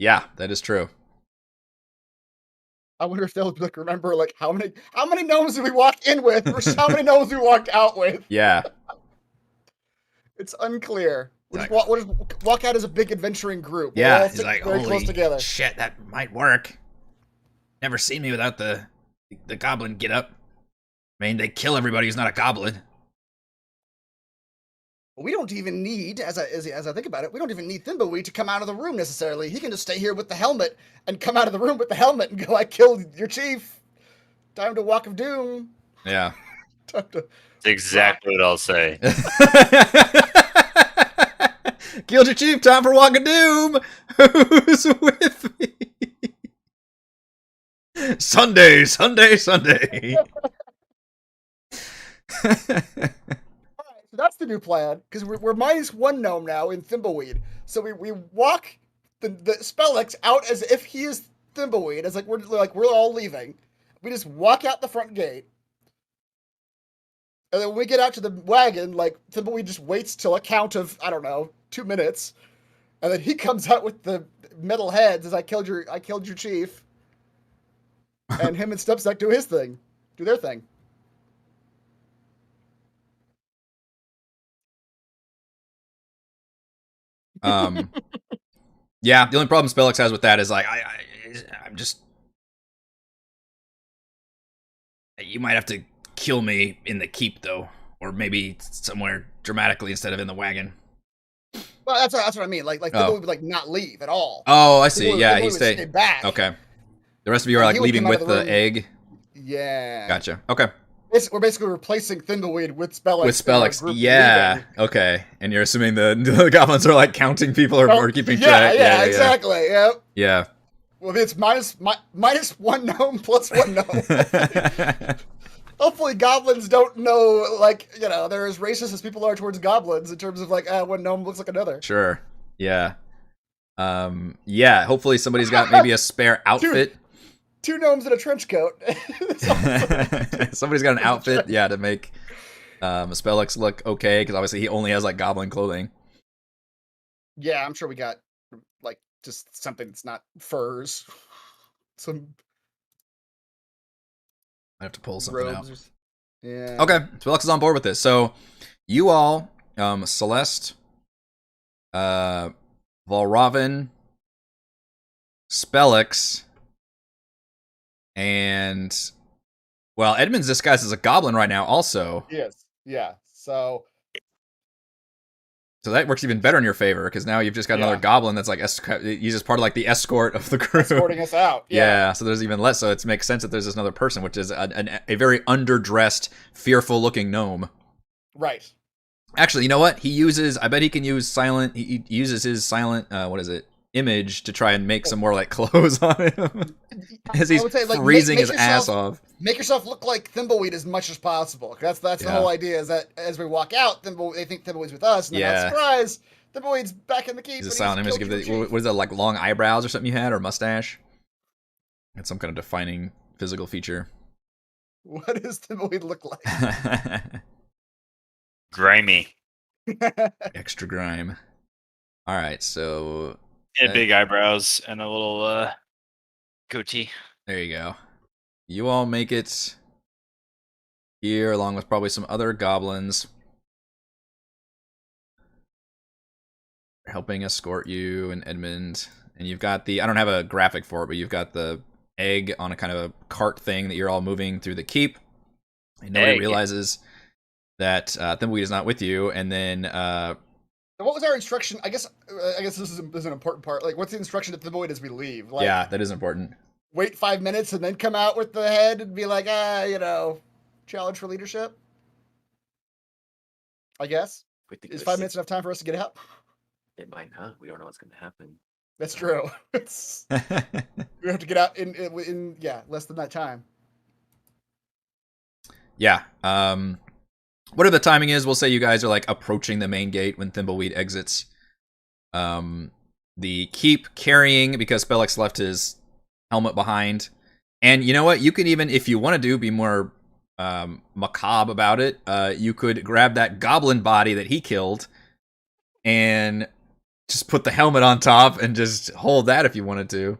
Yeah, that is true. I wonder if they'll remember how many gnomes did we walk in with versus how many gnomes we walked out with. Yeah. It's unclear. We'll just walk out as a big adventuring group. Yeah, we'll all he's like, very close together. Shit, that might work. Never seen me without the goblin get up. I mean, they kill everybody who's not a goblin. We don't even need, as I think about it, we don't even need Thimbleweed to come out of the room necessarily. He can just stay here with the helmet and come out of the room with the helmet and go, I killed your chief. Time to Walk of Doom. Yeah. That's exactly what I'll say. Killed your chief, time for Walk of Doom. Who's with me? Sunday. So that's the new plan, because we're minus one gnome now in Thimbleweed. So we walk the Spellix out as if he is Thimbleweed, as we're all leaving. We just walk out the front gate. And then when we get out to the wagon, Thimbleweed just waits till a count of, 2 minutes. And then he comes out with the metal heads as I killed your chief. And him and Snubsuck do their thing. Yeah, the only problem Spellix has with that is I'm just, you might have to kill me in the keep though, or maybe somewhere dramatically instead of in the wagon. Well, that's what I mean. Thimbleweed would not leave at all. Oh, I see. Yeah, he stay back. Okay. The rest of you are leaving with the egg. Yeah. Gotcha. Okay. We're basically replacing Thimbleweed with Spellix. With Spellix, yeah. Leaving. Okay. And you're assuming the goblins are counting people or keeping track. Yeah, exactly. Yeah. Yeah. Well, it's minus one gnome plus one gnome. Hopefully goblins don't know, they're as racist as people are towards goblins in terms of one gnome looks like another. Sure. Yeah. Yeah, hopefully somebody's got maybe a spare outfit. Two gnomes in a trench coat. Somebody's got an outfit, to make Spellix look okay, because obviously he only has goblin clothing. Yeah, I'm sure we got just something that's not furs. I have to pull something out. Yeah. Okay, Spellix is on board with this. So you all, Celeste, Valravn, Spellix, and Edmund's disguised as a goblin right now also. Yes. Yeah. So So that works even better in your favor, because now you've just got another goblin that's like he's just part of like the escort of the crew, escorting us out. Yeah. So there's even less. So it makes sense that there's this another person, which is a very underdressed, fearful-looking gnome. Right. Actually, you know what? I bet he can use silent. He uses his silent. What is it? Image to try and make some more like clothes on him as he's freezing his ass off. Make yourself look like Thimbleweed as much as possible. That's the whole idea. Is that as we walk out, they think Thimbleweed's with us, and then not surprise, Thimbleweed's back in the keep. He's a silent image. What is that, like long eyebrows or something you had, or mustache? It's some kind of defining physical feature. What does Thimbleweed look like? Grimy. Extra grime. All right, so. And big eyebrows and a little goatee. There you go. You all make it here, along with probably some other goblins helping escort you and Edmund. And you've got the, I don't have a graphic for it, but you've got the egg on a kind of a cart thing that you're all moving through the keep. And nobody realizes that Thimbleweed is not with you. And then what was our instruction? I guess this is an important part. Like, what's the instruction to Thimbleweed as we leave? Like, yeah, that is important. Wait 5 minutes and then come out with the head and be like, challenge for leadership. I guess. Is 5 minutes enough time for us to get out? It might not. We don't know what's going to happen. That's true. We have to get out in less than that time. Yeah. Whatever the timing is, we'll say you guys are like approaching the main gate when Thimbleweed exits. The keep carrying, because Spellix left his helmet behind. And you know what? You can even, if you want to be more macabre about it, you could grab that goblin body that he killed and just put the helmet on top and just hold that if you wanted to.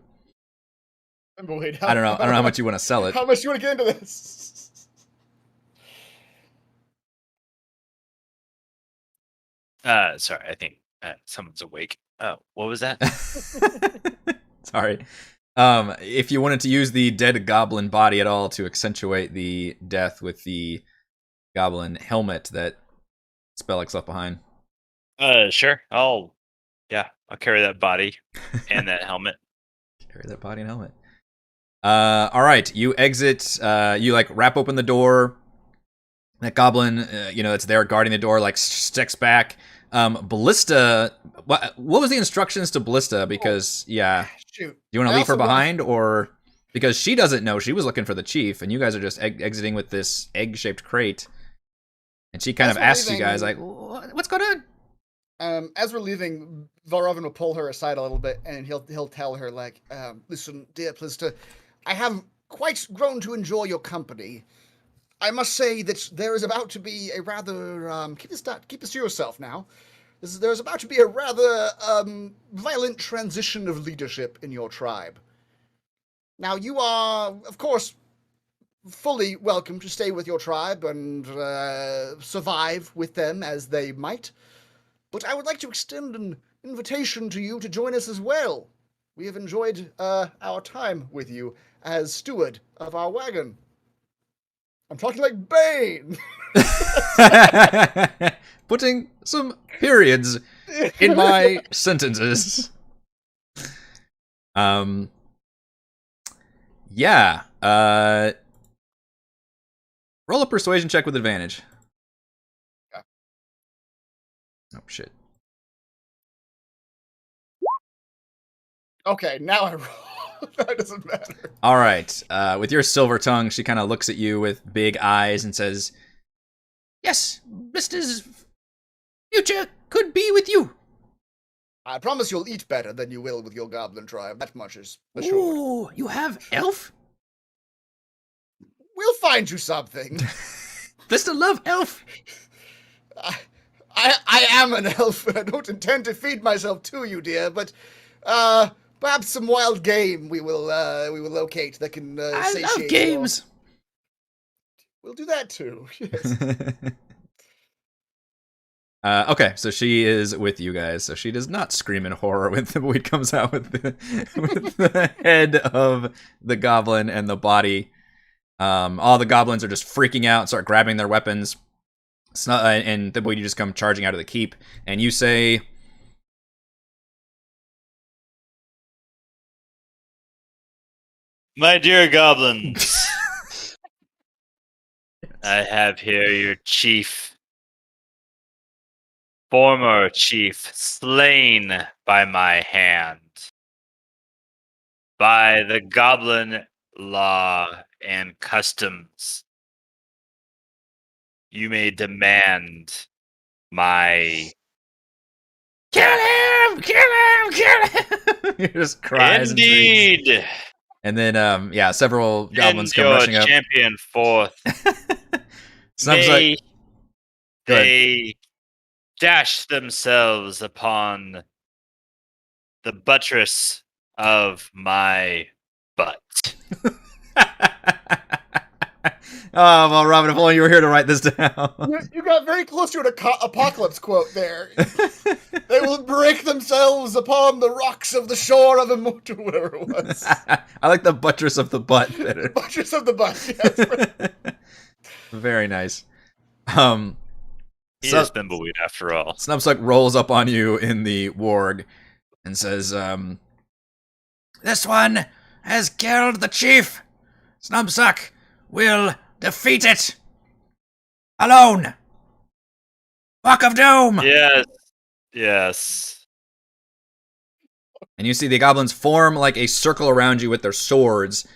Thimbleweed, I don't know how much you want to sell it. How much do you want to get into this? Sorry, I think someone's awake. What was that? Sorry. If you wanted to use the dead goblin body at all to accentuate the death with the goblin helmet that Spellix left behind. Sure. I'll carry that body and that helmet. Carry that body and helmet. All right, you exit. You like wrap open the door. That goblin, it's there guarding the door, like sticks back. Ballista. What was the instructions to Ballista? Because shoot, you want to leave her behind, or because she doesn't know, she was looking for the chief, and you guys are just exiting with this egg-shaped crate, and she kind of asks you guys like, "What's going on?" As we're leaving, Valravn will pull her aside a little bit, and he'll tell her like, "Listen, dear Ballista, I have quite grown to enjoy your company. I must say that there is about to be a rather keep this to yourself now. There's about to be a rather violent transition of leadership in your tribe. Now you are, of course, fully welcome to stay with your tribe and survive with them as they might. But I would like to extend an invitation to you to join us as well. We have enjoyed our time with you as steward of our wagon." I'm talking like Bane. Putting some periods in my sentences. Yeah. Roll a persuasion check with advantage. Yeah. Oh shit. Okay, now I roll. That doesn't matter. All right. With your silver tongue, she kind of looks at you with big eyes and says, "Yes, Blister's future could be with you. I promise you'll eat better than you will with your goblin tribe. That much is assured." Ooh, you have elf? We'll find you something. Blister love elf. I am an elf. I don't intend to feed myself to you, dear, but perhaps some wild game we will locate that can satiate. I love games. We'll do that too. Yes. Okay, so she is with you guys. So she does not scream in horror when Thimbleweed comes out with the head of the goblin and the body. All the goblins are just freaking out and start grabbing their weapons. And the boy, you just come charging out of the keep, and you say, My dear goblins, I have here your chief, former chief, slain by my hand, by the goblin law and customs. You may demand my Kill him! Kill him! Kill him! he just cries and shrieks. indeed. And then, several goblins Send come your rushing up. champion forth. Snub's May like, go ahead. they dash themselves upon the buttress of my butt. Oh, well, Robin, if only you were here to write this down. You got very close to an apocalypse quote there. They will break themselves upon the rocks of the shore of immortal, whatever it was. I like the buttress of the butt better. Buttress of the butt, yes. Very nice. He So- is Thimbleweed after all. Snubsuck rolls up on you in the warg and says, This one has killed the chief. Snubsuck will defeat it. Alone. Walk of Doom. Yes. Yes. and you see the goblins form like a circle around you with their swords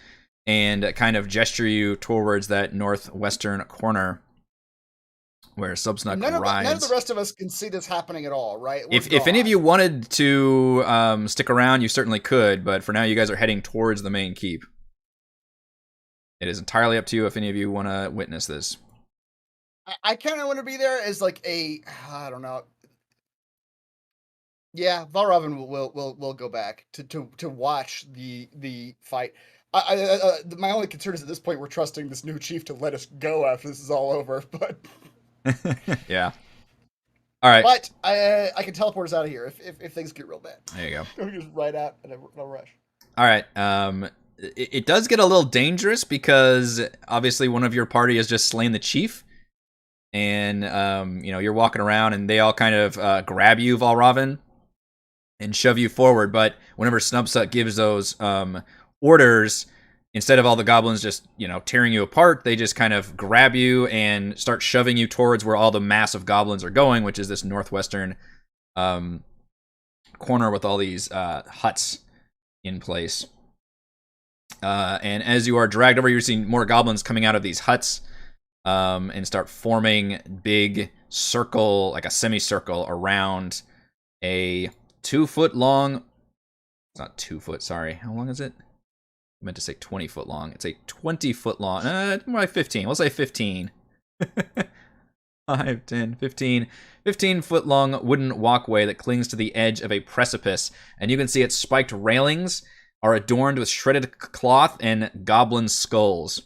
and kind of gesture you towards that northwestern corner where Subsnuck None of rides. the rest of us can see this happening at all, right? We're If any of gone. you wanted to stick around, you certainly could, but for now you guys are heading towards the main keep. It is entirely up to you if any of you want to witness this. I kind of want to be there as like I don't know. Yeah, Valravn will go back to watch the fight. My only concern is at this point we're trusting this new chief to let us go after this is all over, but Yeah. All right. but I can teleport us out of here if things get real bad. There you go. We can just ride out and no rush. All right. It does get a little dangerous because obviously one of your party has just slain the chief, and you're walking around and they all kind of grab you, Valravn, and shove you forward. But whenever Snubsuck gives those orders, instead of all the goblins just tearing you apart, they just kind of grab you and start shoving you towards where all the massive goblins are going, which is this northwestern corner with all these huts in place. And as you are dragged over, you're seeing more goblins coming out of these huts and start forming big circle, like a semicircle around a 2 foot long. It's not 2 foot, sorry. How long is it? I meant to say 20 foot long. It's a 20 foot long. More like 15. We'll say 15. 5, 10, 15. 15 foot long wooden walkway that clings to the edge of a precipice. And you can see its spiked railings are adorned with shredded cloth and goblin skulls.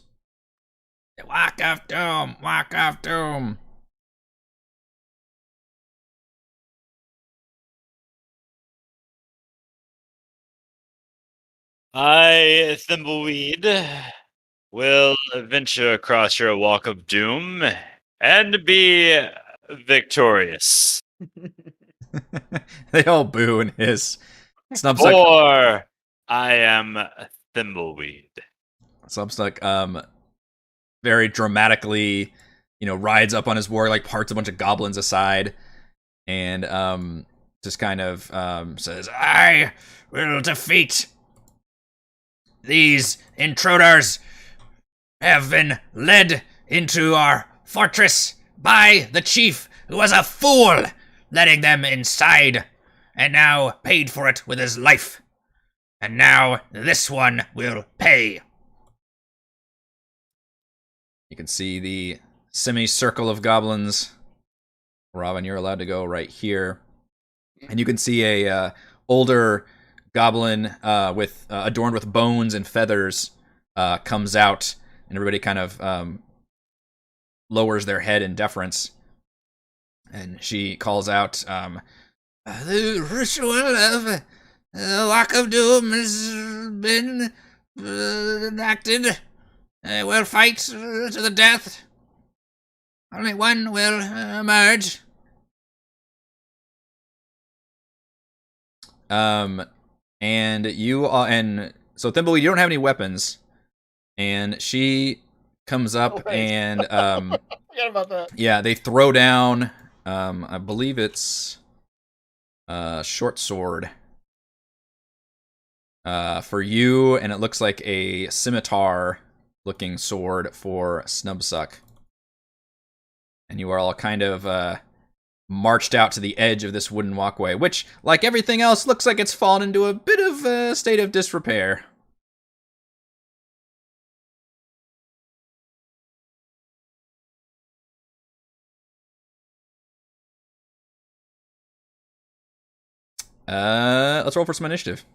Walk of Doom. Walk of Doom. I, Thimbleweed, will venture across your walk of doom and be victorious. They all boo and hiss. Snubsuck, For I am Thimbleweed. very dramatically, rides up on his warg, like parts a bunch of goblins aside, and just kind of says, I will defeat these intruders. Have been led into our fortress by the chief, who was a fool, letting them inside, and now paid for it with his life. And now this one will pay. You can see the semicircle of goblins. Robin, you're allowed to go right here. And you can see a older goblin with adorned with bones and feathers comes out, and everybody kind of lowers their head in deference. And she calls out, The ritual of the Walk of Doom has been enacted. We'll fight to the death. Only one will emerge. And you are, and so Thimbleweed, you don't have any weapons, and she comes up Right. and Forgot about that. yeah, they throw down. I believe it's short sword. For you, and it looks like a scimitar-looking sword for Snubsuck. And you are all kind of marched out to the edge of this wooden walkway, which, like everything else, looks like it's fallen into a bit of a state of disrepair. Let's roll for some initiative.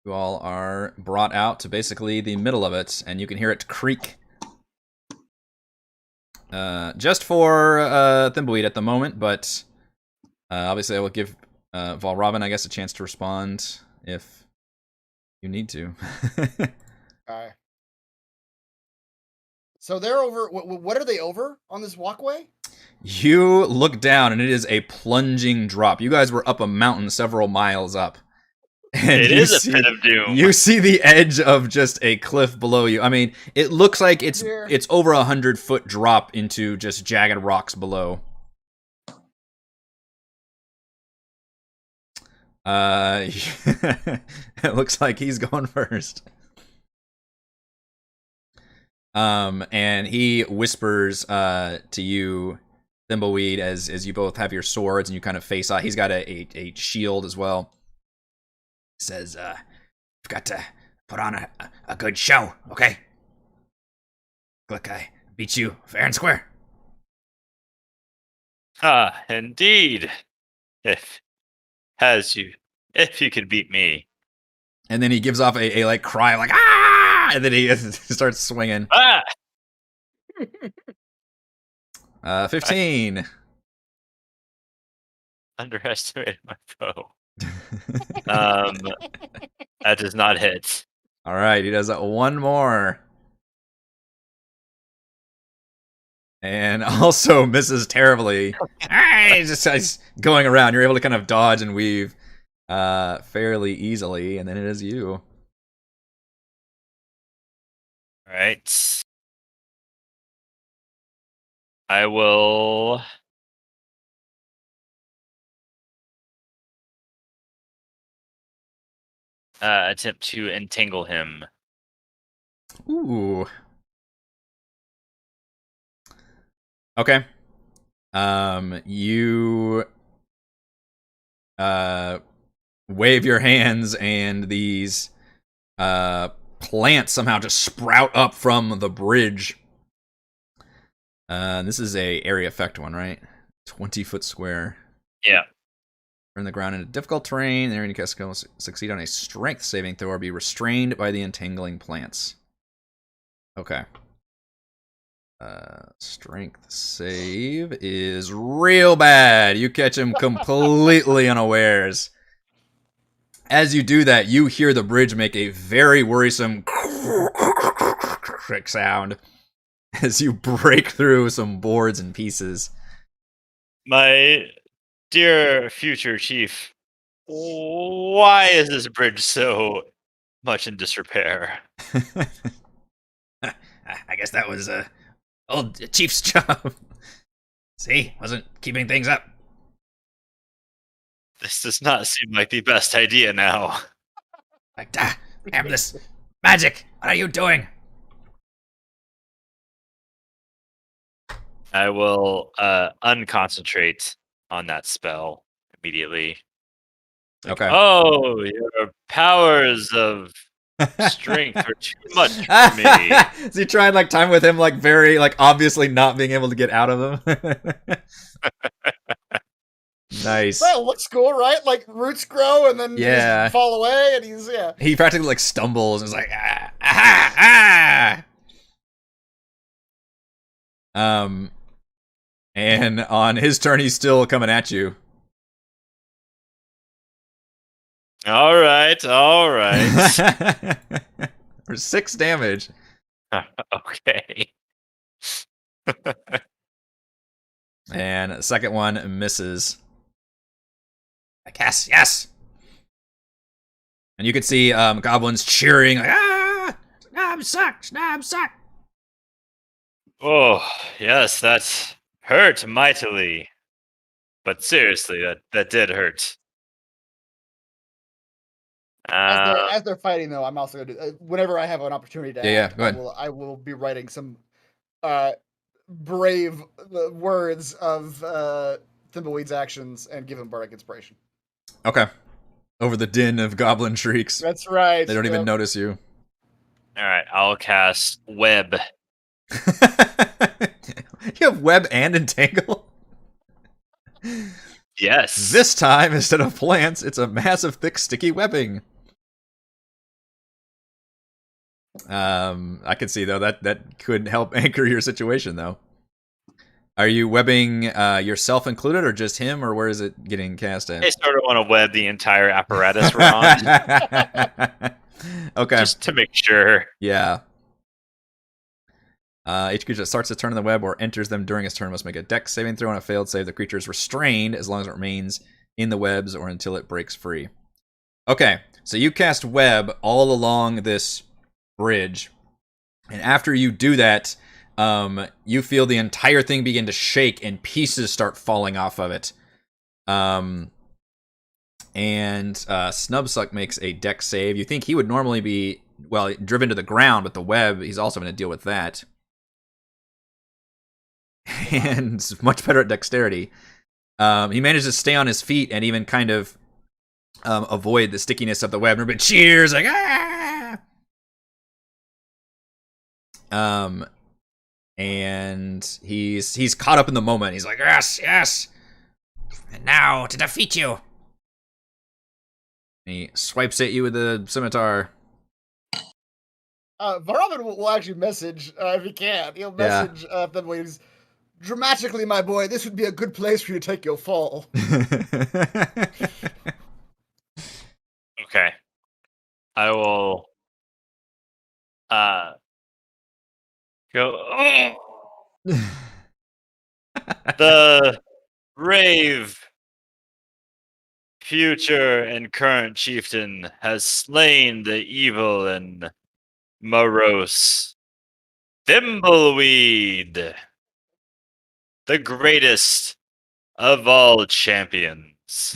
You all are brought out to basically the middle of it, and you can hear it creak. Just for Thimbleweed at the moment, but obviously I will give Valravn, I guess, a chance to respond if you need to. Okay. So they're over. What are they over on this walkway? You look down, and it is a plunging drop. You guys were up a mountain several miles up. And It is a pit of doom. You see the edge of just a cliff below you. I mean, it looks like it's over 100-foot drop into just jagged rocks below. It looks like he's going first. And he whispers to you, Thimbleweed, as you both have your swords and you kind of face off. He's got a shield as well. He says, "You've got to put on a good show, okay? Look, I beat you fair and square." Ah, indeed. If you could beat me. And then he gives off a like cry, like ah, and then he starts swinging. Ah! 15. Underestimated my foe. That does not hit. All right, he does one more. And also misses terribly. Just going around. You're able to kind of dodge and weave fairly easily, and then it is you. All right. I will attempt to entangle him. Ooh. Okay. You wave your hands, and these plants somehow just sprout up from the bridge. This is a area effect one, right? 20-foot square. Yeah. In the ground in a difficult terrain, the enemy cast will succeed on a strength saving throw or be restrained by the entangling plants. Okay. Strength save is real bad. You catch him completely unawares. As you do that, you hear the bridge make a very worrisome sound as you break through some boards and pieces. My dear future chief, why is this bridge so much in disrepair? I guess that was old chief's job. See, wasn't keeping things up. This does not seem like the best idea now. Like, damn this magic! What are you doing? I will unconcentrate on that spell immediately. Okay. Oh, your powers of strength are too much for me. So you try and like time with him, like very like obviously not being able to get out of him. Nice. That looks cool, right? Like roots grow and then just fall away, and he's He practically like stumbles and is like ah. And on his turn, he's still coming at you. All right. For 6 damage. Okay. And the second one misses. Yes, yes. And you can see goblins cheering, like, ah, Snob suck, Snob suck. Oh, yes, that hurt mightily. But seriously, that did hurt. As they're fighting, though, I'm also gonna do. Whenever I have an opportunity to Yeah, act, go ahead. I will be writing some brave words of Thimbleweed's actions and give him bardic inspiration. Okay. Over the din of goblin shrieks. That's right. They don't even notice you. All right, I'll cast Web. You have web and entangle? Yes. This time, instead of plants, it's a massive, thick, sticky webbing. I can see, though, that could help anchor your situation, though. Are you webbing yourself included, or just him, or where is it getting cast at? I sort of want to web the entire apparatus we're on. Okay. Just to make sure. Yeah. Each creature that starts a turn in the web or enters them during its turn must make a dex saving throw. On a failed save, the creature is restrained as long as it remains in the webs or until it breaks free. Okay, so you cast web all along this bridge, and after you do that, you feel the entire thing begin to shake and pieces start falling off of it. And Snubsuck makes a dex save. You think he would normally be, well, driven to the ground, but the web, he's also going to deal with that. And much better at dexterity. He manages to stay on his feet and even kind of avoid the stickiness of the web. Everybody cheers, like, ah! And he's caught up in the moment. He's like, yes, yes. And now to defeat you. And he swipes at you with the scimitar. Varobin will actually message, if he can. He'll message Thimbleweed. Dramatically, my boy, this would be a good place for you to take your fall. Okay. I will go. The brave future and current chieftain has slain the evil and morose Thimbleweed, the greatest of all champions.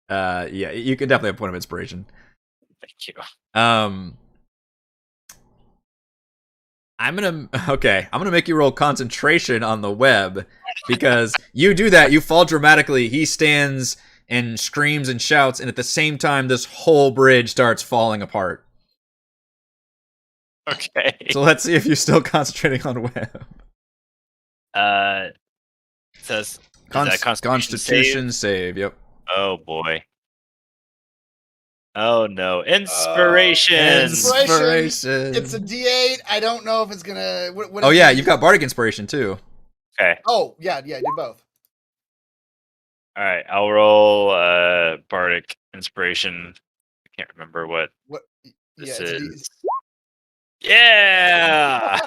Yeah, you can definitely have a point of inspiration. Thank you. I'm gonna make you roll concentration on the web, because you do that, you fall dramatically, he stands and screams and shouts, and at the same time this whole bridge starts falling apart. Okay. So let's see if you're still concentrating on web. It says Constitution save, yep. Oh boy. Oh no. Inspiration. Inspiration. It's a D8. I don't know if it's gonna. What Oh yeah, you've got bardic inspiration too. Okay. Oh yeah, do both. All right. I'll roll bardic inspiration. I can't remember what this is. Yeah.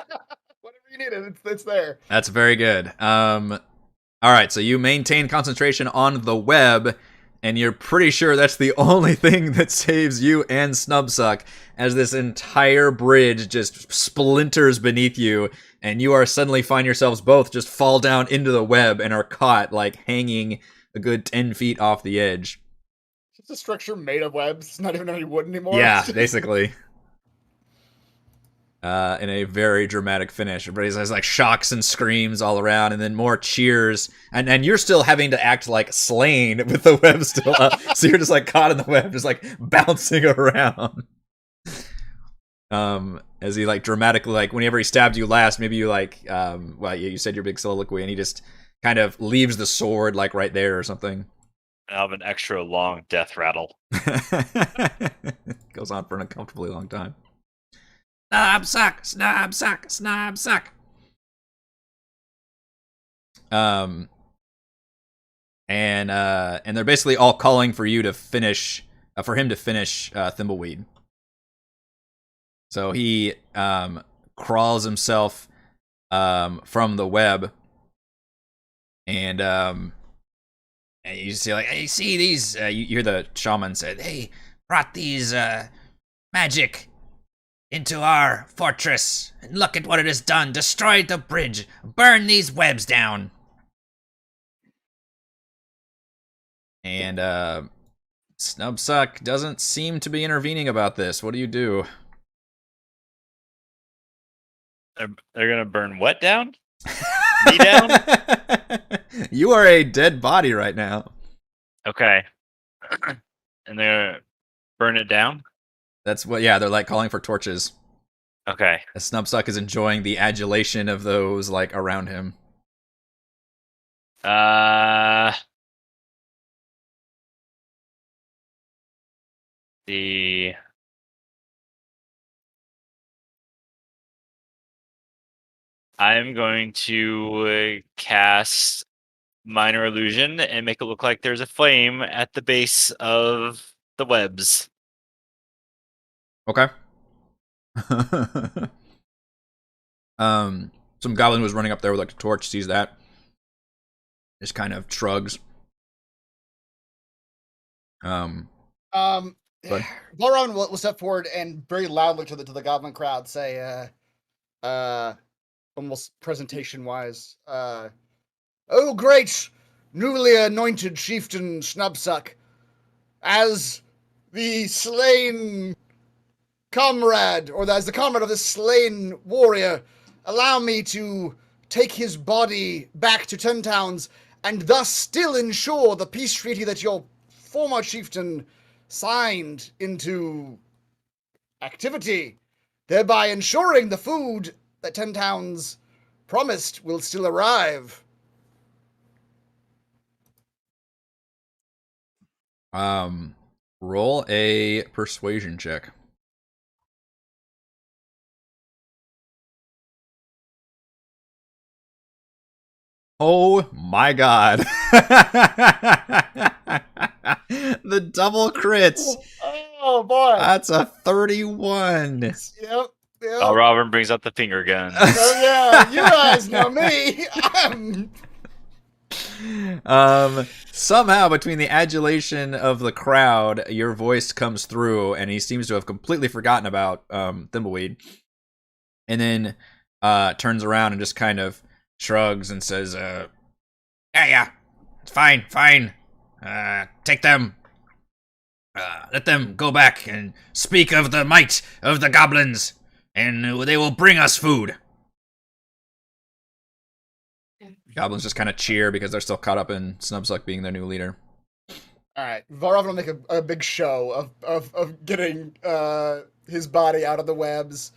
Whatever you needed, it's there. That's very good. All right, so you maintain concentration on the web, and you're pretty sure that's the only thing that saves you and Snubsuck, as this entire bridge just splinters beneath you, and you are suddenly find yourselves both just fall down into the web and are caught, like, hanging a good 10 feet off the edge. It's a structure made of webs. It's not even any wood anymore. Yeah, basically. In a very dramatic finish. Everybody's has like shocks and screams all around, and then more cheers. And you're still having to act like slain with the web still up. So you're just like caught in the web, just like bouncing around. As he like dramatically, like whenever he stabbed you last, maybe you like, well, you said your big soliloquy, and he just kind of leaves the sword like right there or something. I have an extra long death rattle. Goes on for an uncomfortably long time. Snubsuck, Snubsuck, Snubsuck. And they're basically all calling for you to finish, for him to finish Thimbleweed. So he crawls himself from the web, and you see like, hey, see these? You hear the shaman say, "They brought these magic into our fortress, and look at what it has done! Destroyed the bridge, burn these webs down." And Snubsuck doesn't seem to be intervening about this. What do you do? They're gonna burn what down? Me down? You are a dead body right now. Okay. And they're gonna burn it down? That's what, yeah, they're like calling for torches. Okay. As Snubsuck is enjoying the adulation of those like around him. I'm going to cast Minor Illusion and make it look like there's a flame at the base of the webs. Okay. Some goblin who was running up there with like a torch sees that. Just kind of shrugs. Valron will step forward and very loudly to the goblin crowd say, almost presentation-wise, "Oh, great, newly anointed chieftain Snubsuck, as the slain comrade, or as the comrade of the slain warrior, allow me to take his body back to Ten Towns, and thus still ensure the peace treaty that your former chieftain signed into activity, thereby ensuring the food that Ten Towns promised will still arrive." Roll a persuasion check. Oh my god. The double crits. Oh boy. That's a 31. Yep. Oh, Robin brings out the finger guns. Oh yeah, you guys know me. Somehow between the adulation of the crowd, your voice comes through, and he seems to have completely forgotten about Thimbleweed, and then turns around and just kind of shrugs and says, yeah, it's fine. Take them. Let them go back and speak of the might of the goblins, and they will bring us food." Goblins just kind of cheer because they're still caught up in Snubsuck being their new leader. All right, Varov will make a big show of getting his body out of the webs,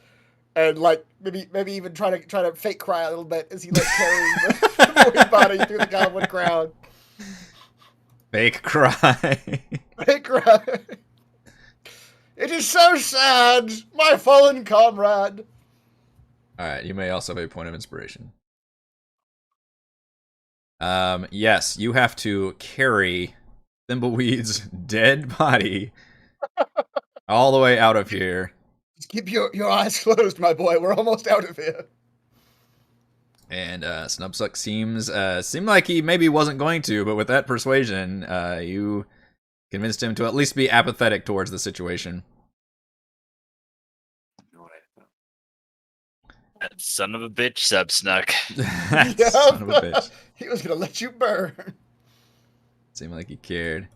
and like maybe even try to fake cry a little bit as he like carrying the body through the goblin crowd. Fake cry. Fake cry. "It is so sad, my fallen comrade." All right, you may also have a point of inspiration. Yes, you have to carry Thimbleweed's dead body all the way out of here. Just keep your eyes closed, my boy. We're almost out of here. And Snubsuck seemed like he maybe wasn't going to, but with that persuasion, you convinced him to at least be apathetic towards the situation. That son of a bitch Subsnuck. Son of a bitch. He was gonna let you burn. Seemed like he cared.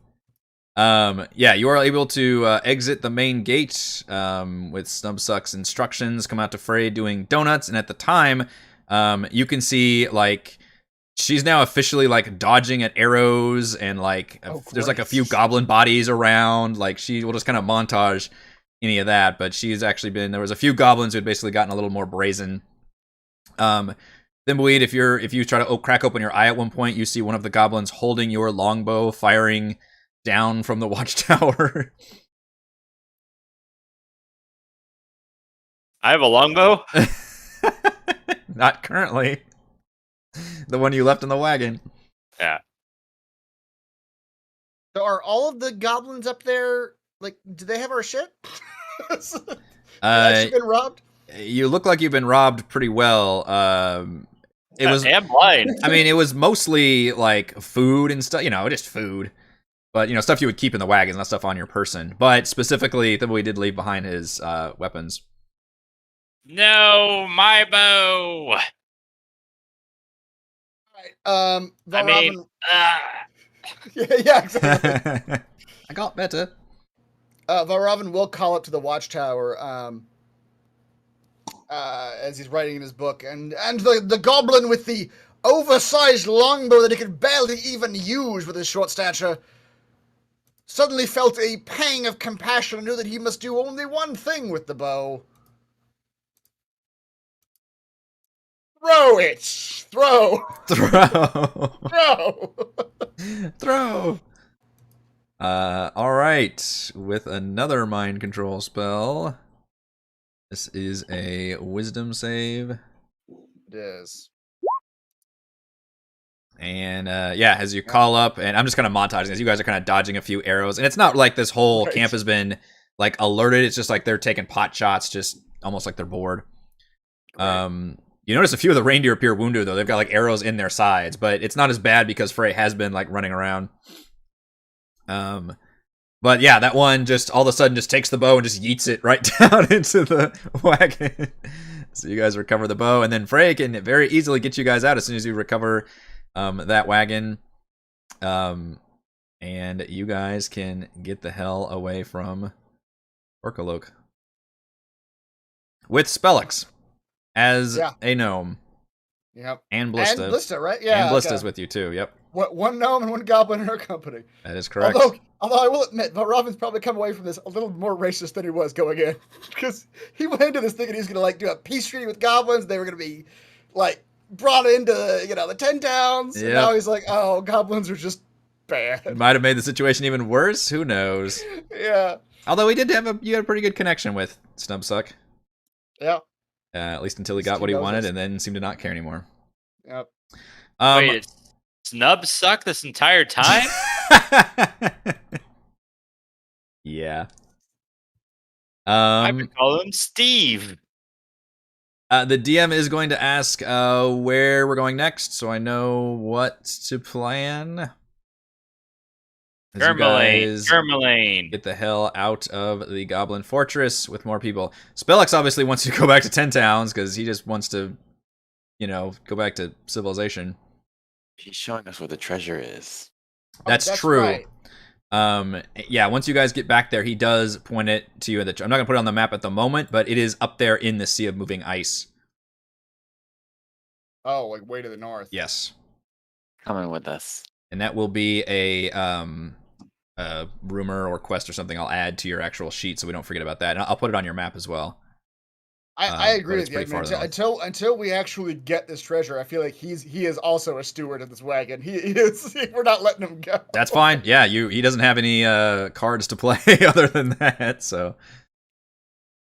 Yeah, you are able to exit the main gate with Snubsuck's instructions. Come out to Frey doing donuts, and at the time, you can see like she's now officially like dodging at arrows, and like there's like a few goblin bodies around. Like she will just kind of montage any of that, but she's actually there was a few goblins who had basically gotten a little more brazen. Thimbleweed, if you try to crack open your eye at one point, you see one of the goblins holding your longbow, firing down from the watchtower. I have a longbow? Not currently. The one you left in the wagon. Yeah. So are all of the goblins up there, like, do they have our shit? Has she been robbed? you look like you've been robbed pretty well. It was. I'm blind. I mean, it was mostly like food and stuff. Just food. But stuff you would keep in the wagons, not stuff on your person. But specifically, Thimbleweed did leave behind his weapons. No, my bow. Alright, I mean, yeah, exactly. I got better. Valravn will call up to the watchtower as he's writing in his book, and the goblin with the oversized longbow that he could barely even use with his short stature suddenly felt a pang of compassion and knew that he must do only one thing with the bow. Throw it! Throw! Throw! Alright. With another mind control spell. This is a wisdom save. It is. And as you call up, and I'm just kind of montaging as you guys are kind of dodging a few arrows. And it's not like this whole camp has been like alerted. It's just like they're taking pot shots, just almost like they're bored. Right. You notice a few of the reindeer appear wounded, though. They've got like arrows in their sides, but it's not as bad because Frey has been like running around. But yeah, that one just all of a sudden just takes the bow and just yeets it right down into the wagon. So you guys recover the bow, and then Frey can very easily get you guys out as soon as you recover that wagon. And you guys can get the hell away from Karkolohk. With Spellix as a gnome. Yep. And Blista. And Blista, right? Yeah. And Blista's with you too, yep. One gnome and one goblin in her company. That is correct. Although I will admit, Valravn's probably come away from this a little more racist than he was going in. Because he went into this thinking he was going to like do a peace treaty with goblins. They were going to be like brought into the 10 towns. Yep. And now he's like, oh, goblins are just bad. It might have made the situation even worse. Who knows? Yeah. Although you had a pretty good connection with Snubsuck. Yeah. At least until he got what he wanted and then seemed to not care anymore. Yep. Wait, Snubsuck this entire time? Yeah. I've been calling him Steve. The DM is going to ask where we're going next, so I know what to plan. Germalaine. Get the hell out of the Goblin Fortress with more people. Spellix obviously wants to go back to 10 towns because he just wants to, go back to civilization. He's showing us where the treasure is. That's true. Right. Once you guys get back there, he does point it to you. I'm not going to put it on the map at the moment, but it is up there in the sea of moving ice. Oh, like way to the north. Yes. Coming with us. And that will be a rumor or quest or something I'll add to your actual sheet so we don't forget about that. And I'll put it on your map as well. I agree with you. Until we actually get this treasure, I feel like he is also a steward of this wagon. He is. We're not letting him go. That's fine. Yeah, he doesn't have any cards to play other than that. So,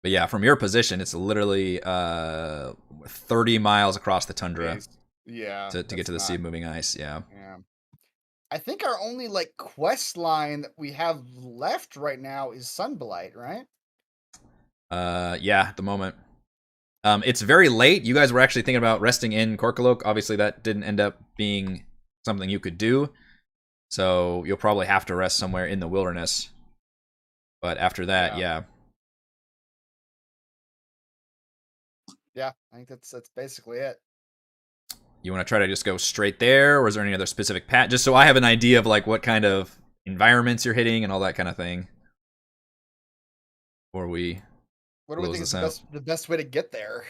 but yeah, from your position, it's literally 30 miles across the tundra. Yeah. To get to the sea of moving ice. Yeah. Yeah. I think our only quest line that we have left right now is Sunblight, right? Yeah, at the moment. It's very late. You guys were actually thinking about resting in Karkolohk. Obviously, that didn't end up being something you could do. So you'll probably have to rest somewhere in the wilderness. But after that, yeah. Yeah, I think that's basically it. You want to try to just go straight there, or is there any other specific path? Just so I have an idea of what kind of environments you're hitting and all that kind of thing. Or we... What do we think is the best way to get there?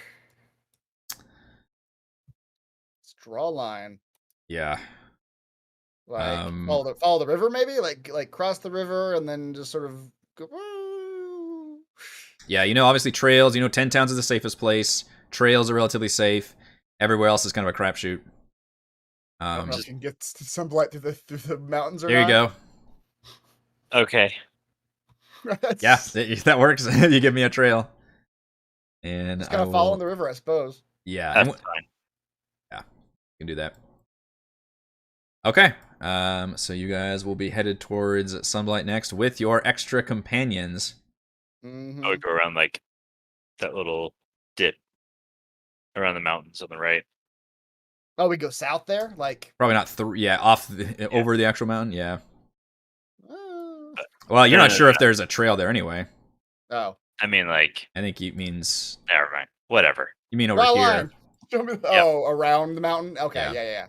Let's draw a line. Yeah. Follow the river, maybe? Like cross the river and then just sort of go. Yeah, obviously trails. 10 towns is the safest place. Trails are relatively safe. Everywhere else is kind of a crapshoot. I don't know if you can get some light through the mountains or there not. You go. Okay. Yeah, that works. You give me a trail. And just gotta follow the river, I suppose. Yeah. That's fine. Yeah, you can do that. Okay. So you guys will be headed towards Sunblight next with your extra companions. Mm-hmm. I would go around that little dip around the mountains on the right. Oh, we go south there? Like. Probably not off over the actual mountain. Yeah. Uh, Well, you're No, not no, sure no. if there's a trail there anyway. oh. I mean, like, I think he means never mind. Whatever. you mean over Draw a here. line. Show me Oh, around the mountain? Okay, Yeah. yeah.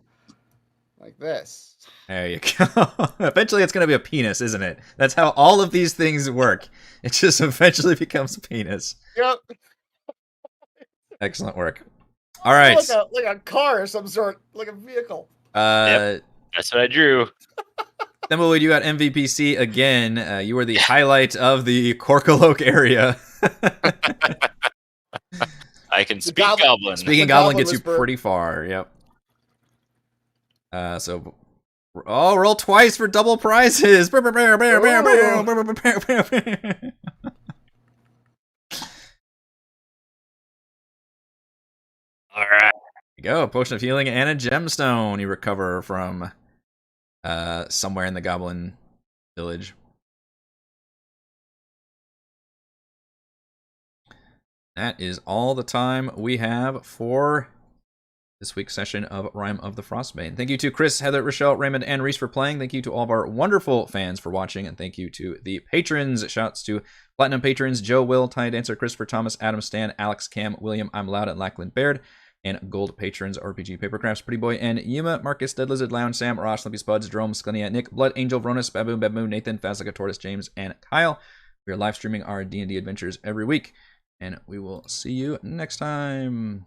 Like this. There you go. Eventually, it's going to be a penis, isn't it? That's how all of these things work. It just eventually becomes a penis. Yep. Excellent work. All right. Like a car of some sort, like a vehicle. That's what I drew. Thimbleweed, you got MVPC again. You were the highlight of the Karkolohk area. I can speak goblin- goblin. Speaking The Goblin Goblin gets you Whisperer. pretty far. Yep. Roll twice for double prizes. All right. You go. Potion of healing and a gemstone. You recover from somewhere in the goblin village. That is all the time we have for this week's session of Rime of the Frostmaiden. Thank you to Chris, Heather, Rochelle, Raymond, and Reese for playing. Thank you to all of our wonderful fans for watching. And thank you to the patrons. Shouts to Platinum patrons Joe, Will, Tiny Dancer, Christopher, Thomas, Adam, Stan, Alex, Cam, William, I'm Loud, and Lackland Baird. And gold patrons RPG Papercrafts, Pretty Boy, and Yuma, Marcus, Dead Lizard, Lounge, Sam, Ross, Limpy Spuds, Jerome, Sclenia, Nick, Blood, Angel, Vronis, Baboon, Baboon, Nathan, Fazlika, Tortoise, James, and Kyle. We are live streaming our D&D adventures every week. And we will see you next time.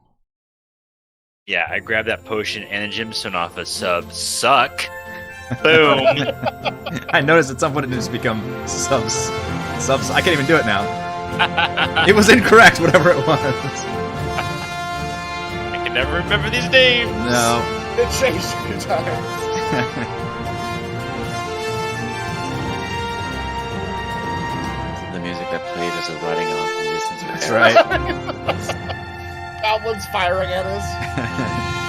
Yeah, I grabbed that potion and a gemstone off a sub. Suck. Boom. I noticed at some point it just become subs. I can't even do it now. It was incorrect, whatever it was. I can never remember these names. No. It changed a few times. The music that played as a running off and distance. That's right. Goblins firing at us.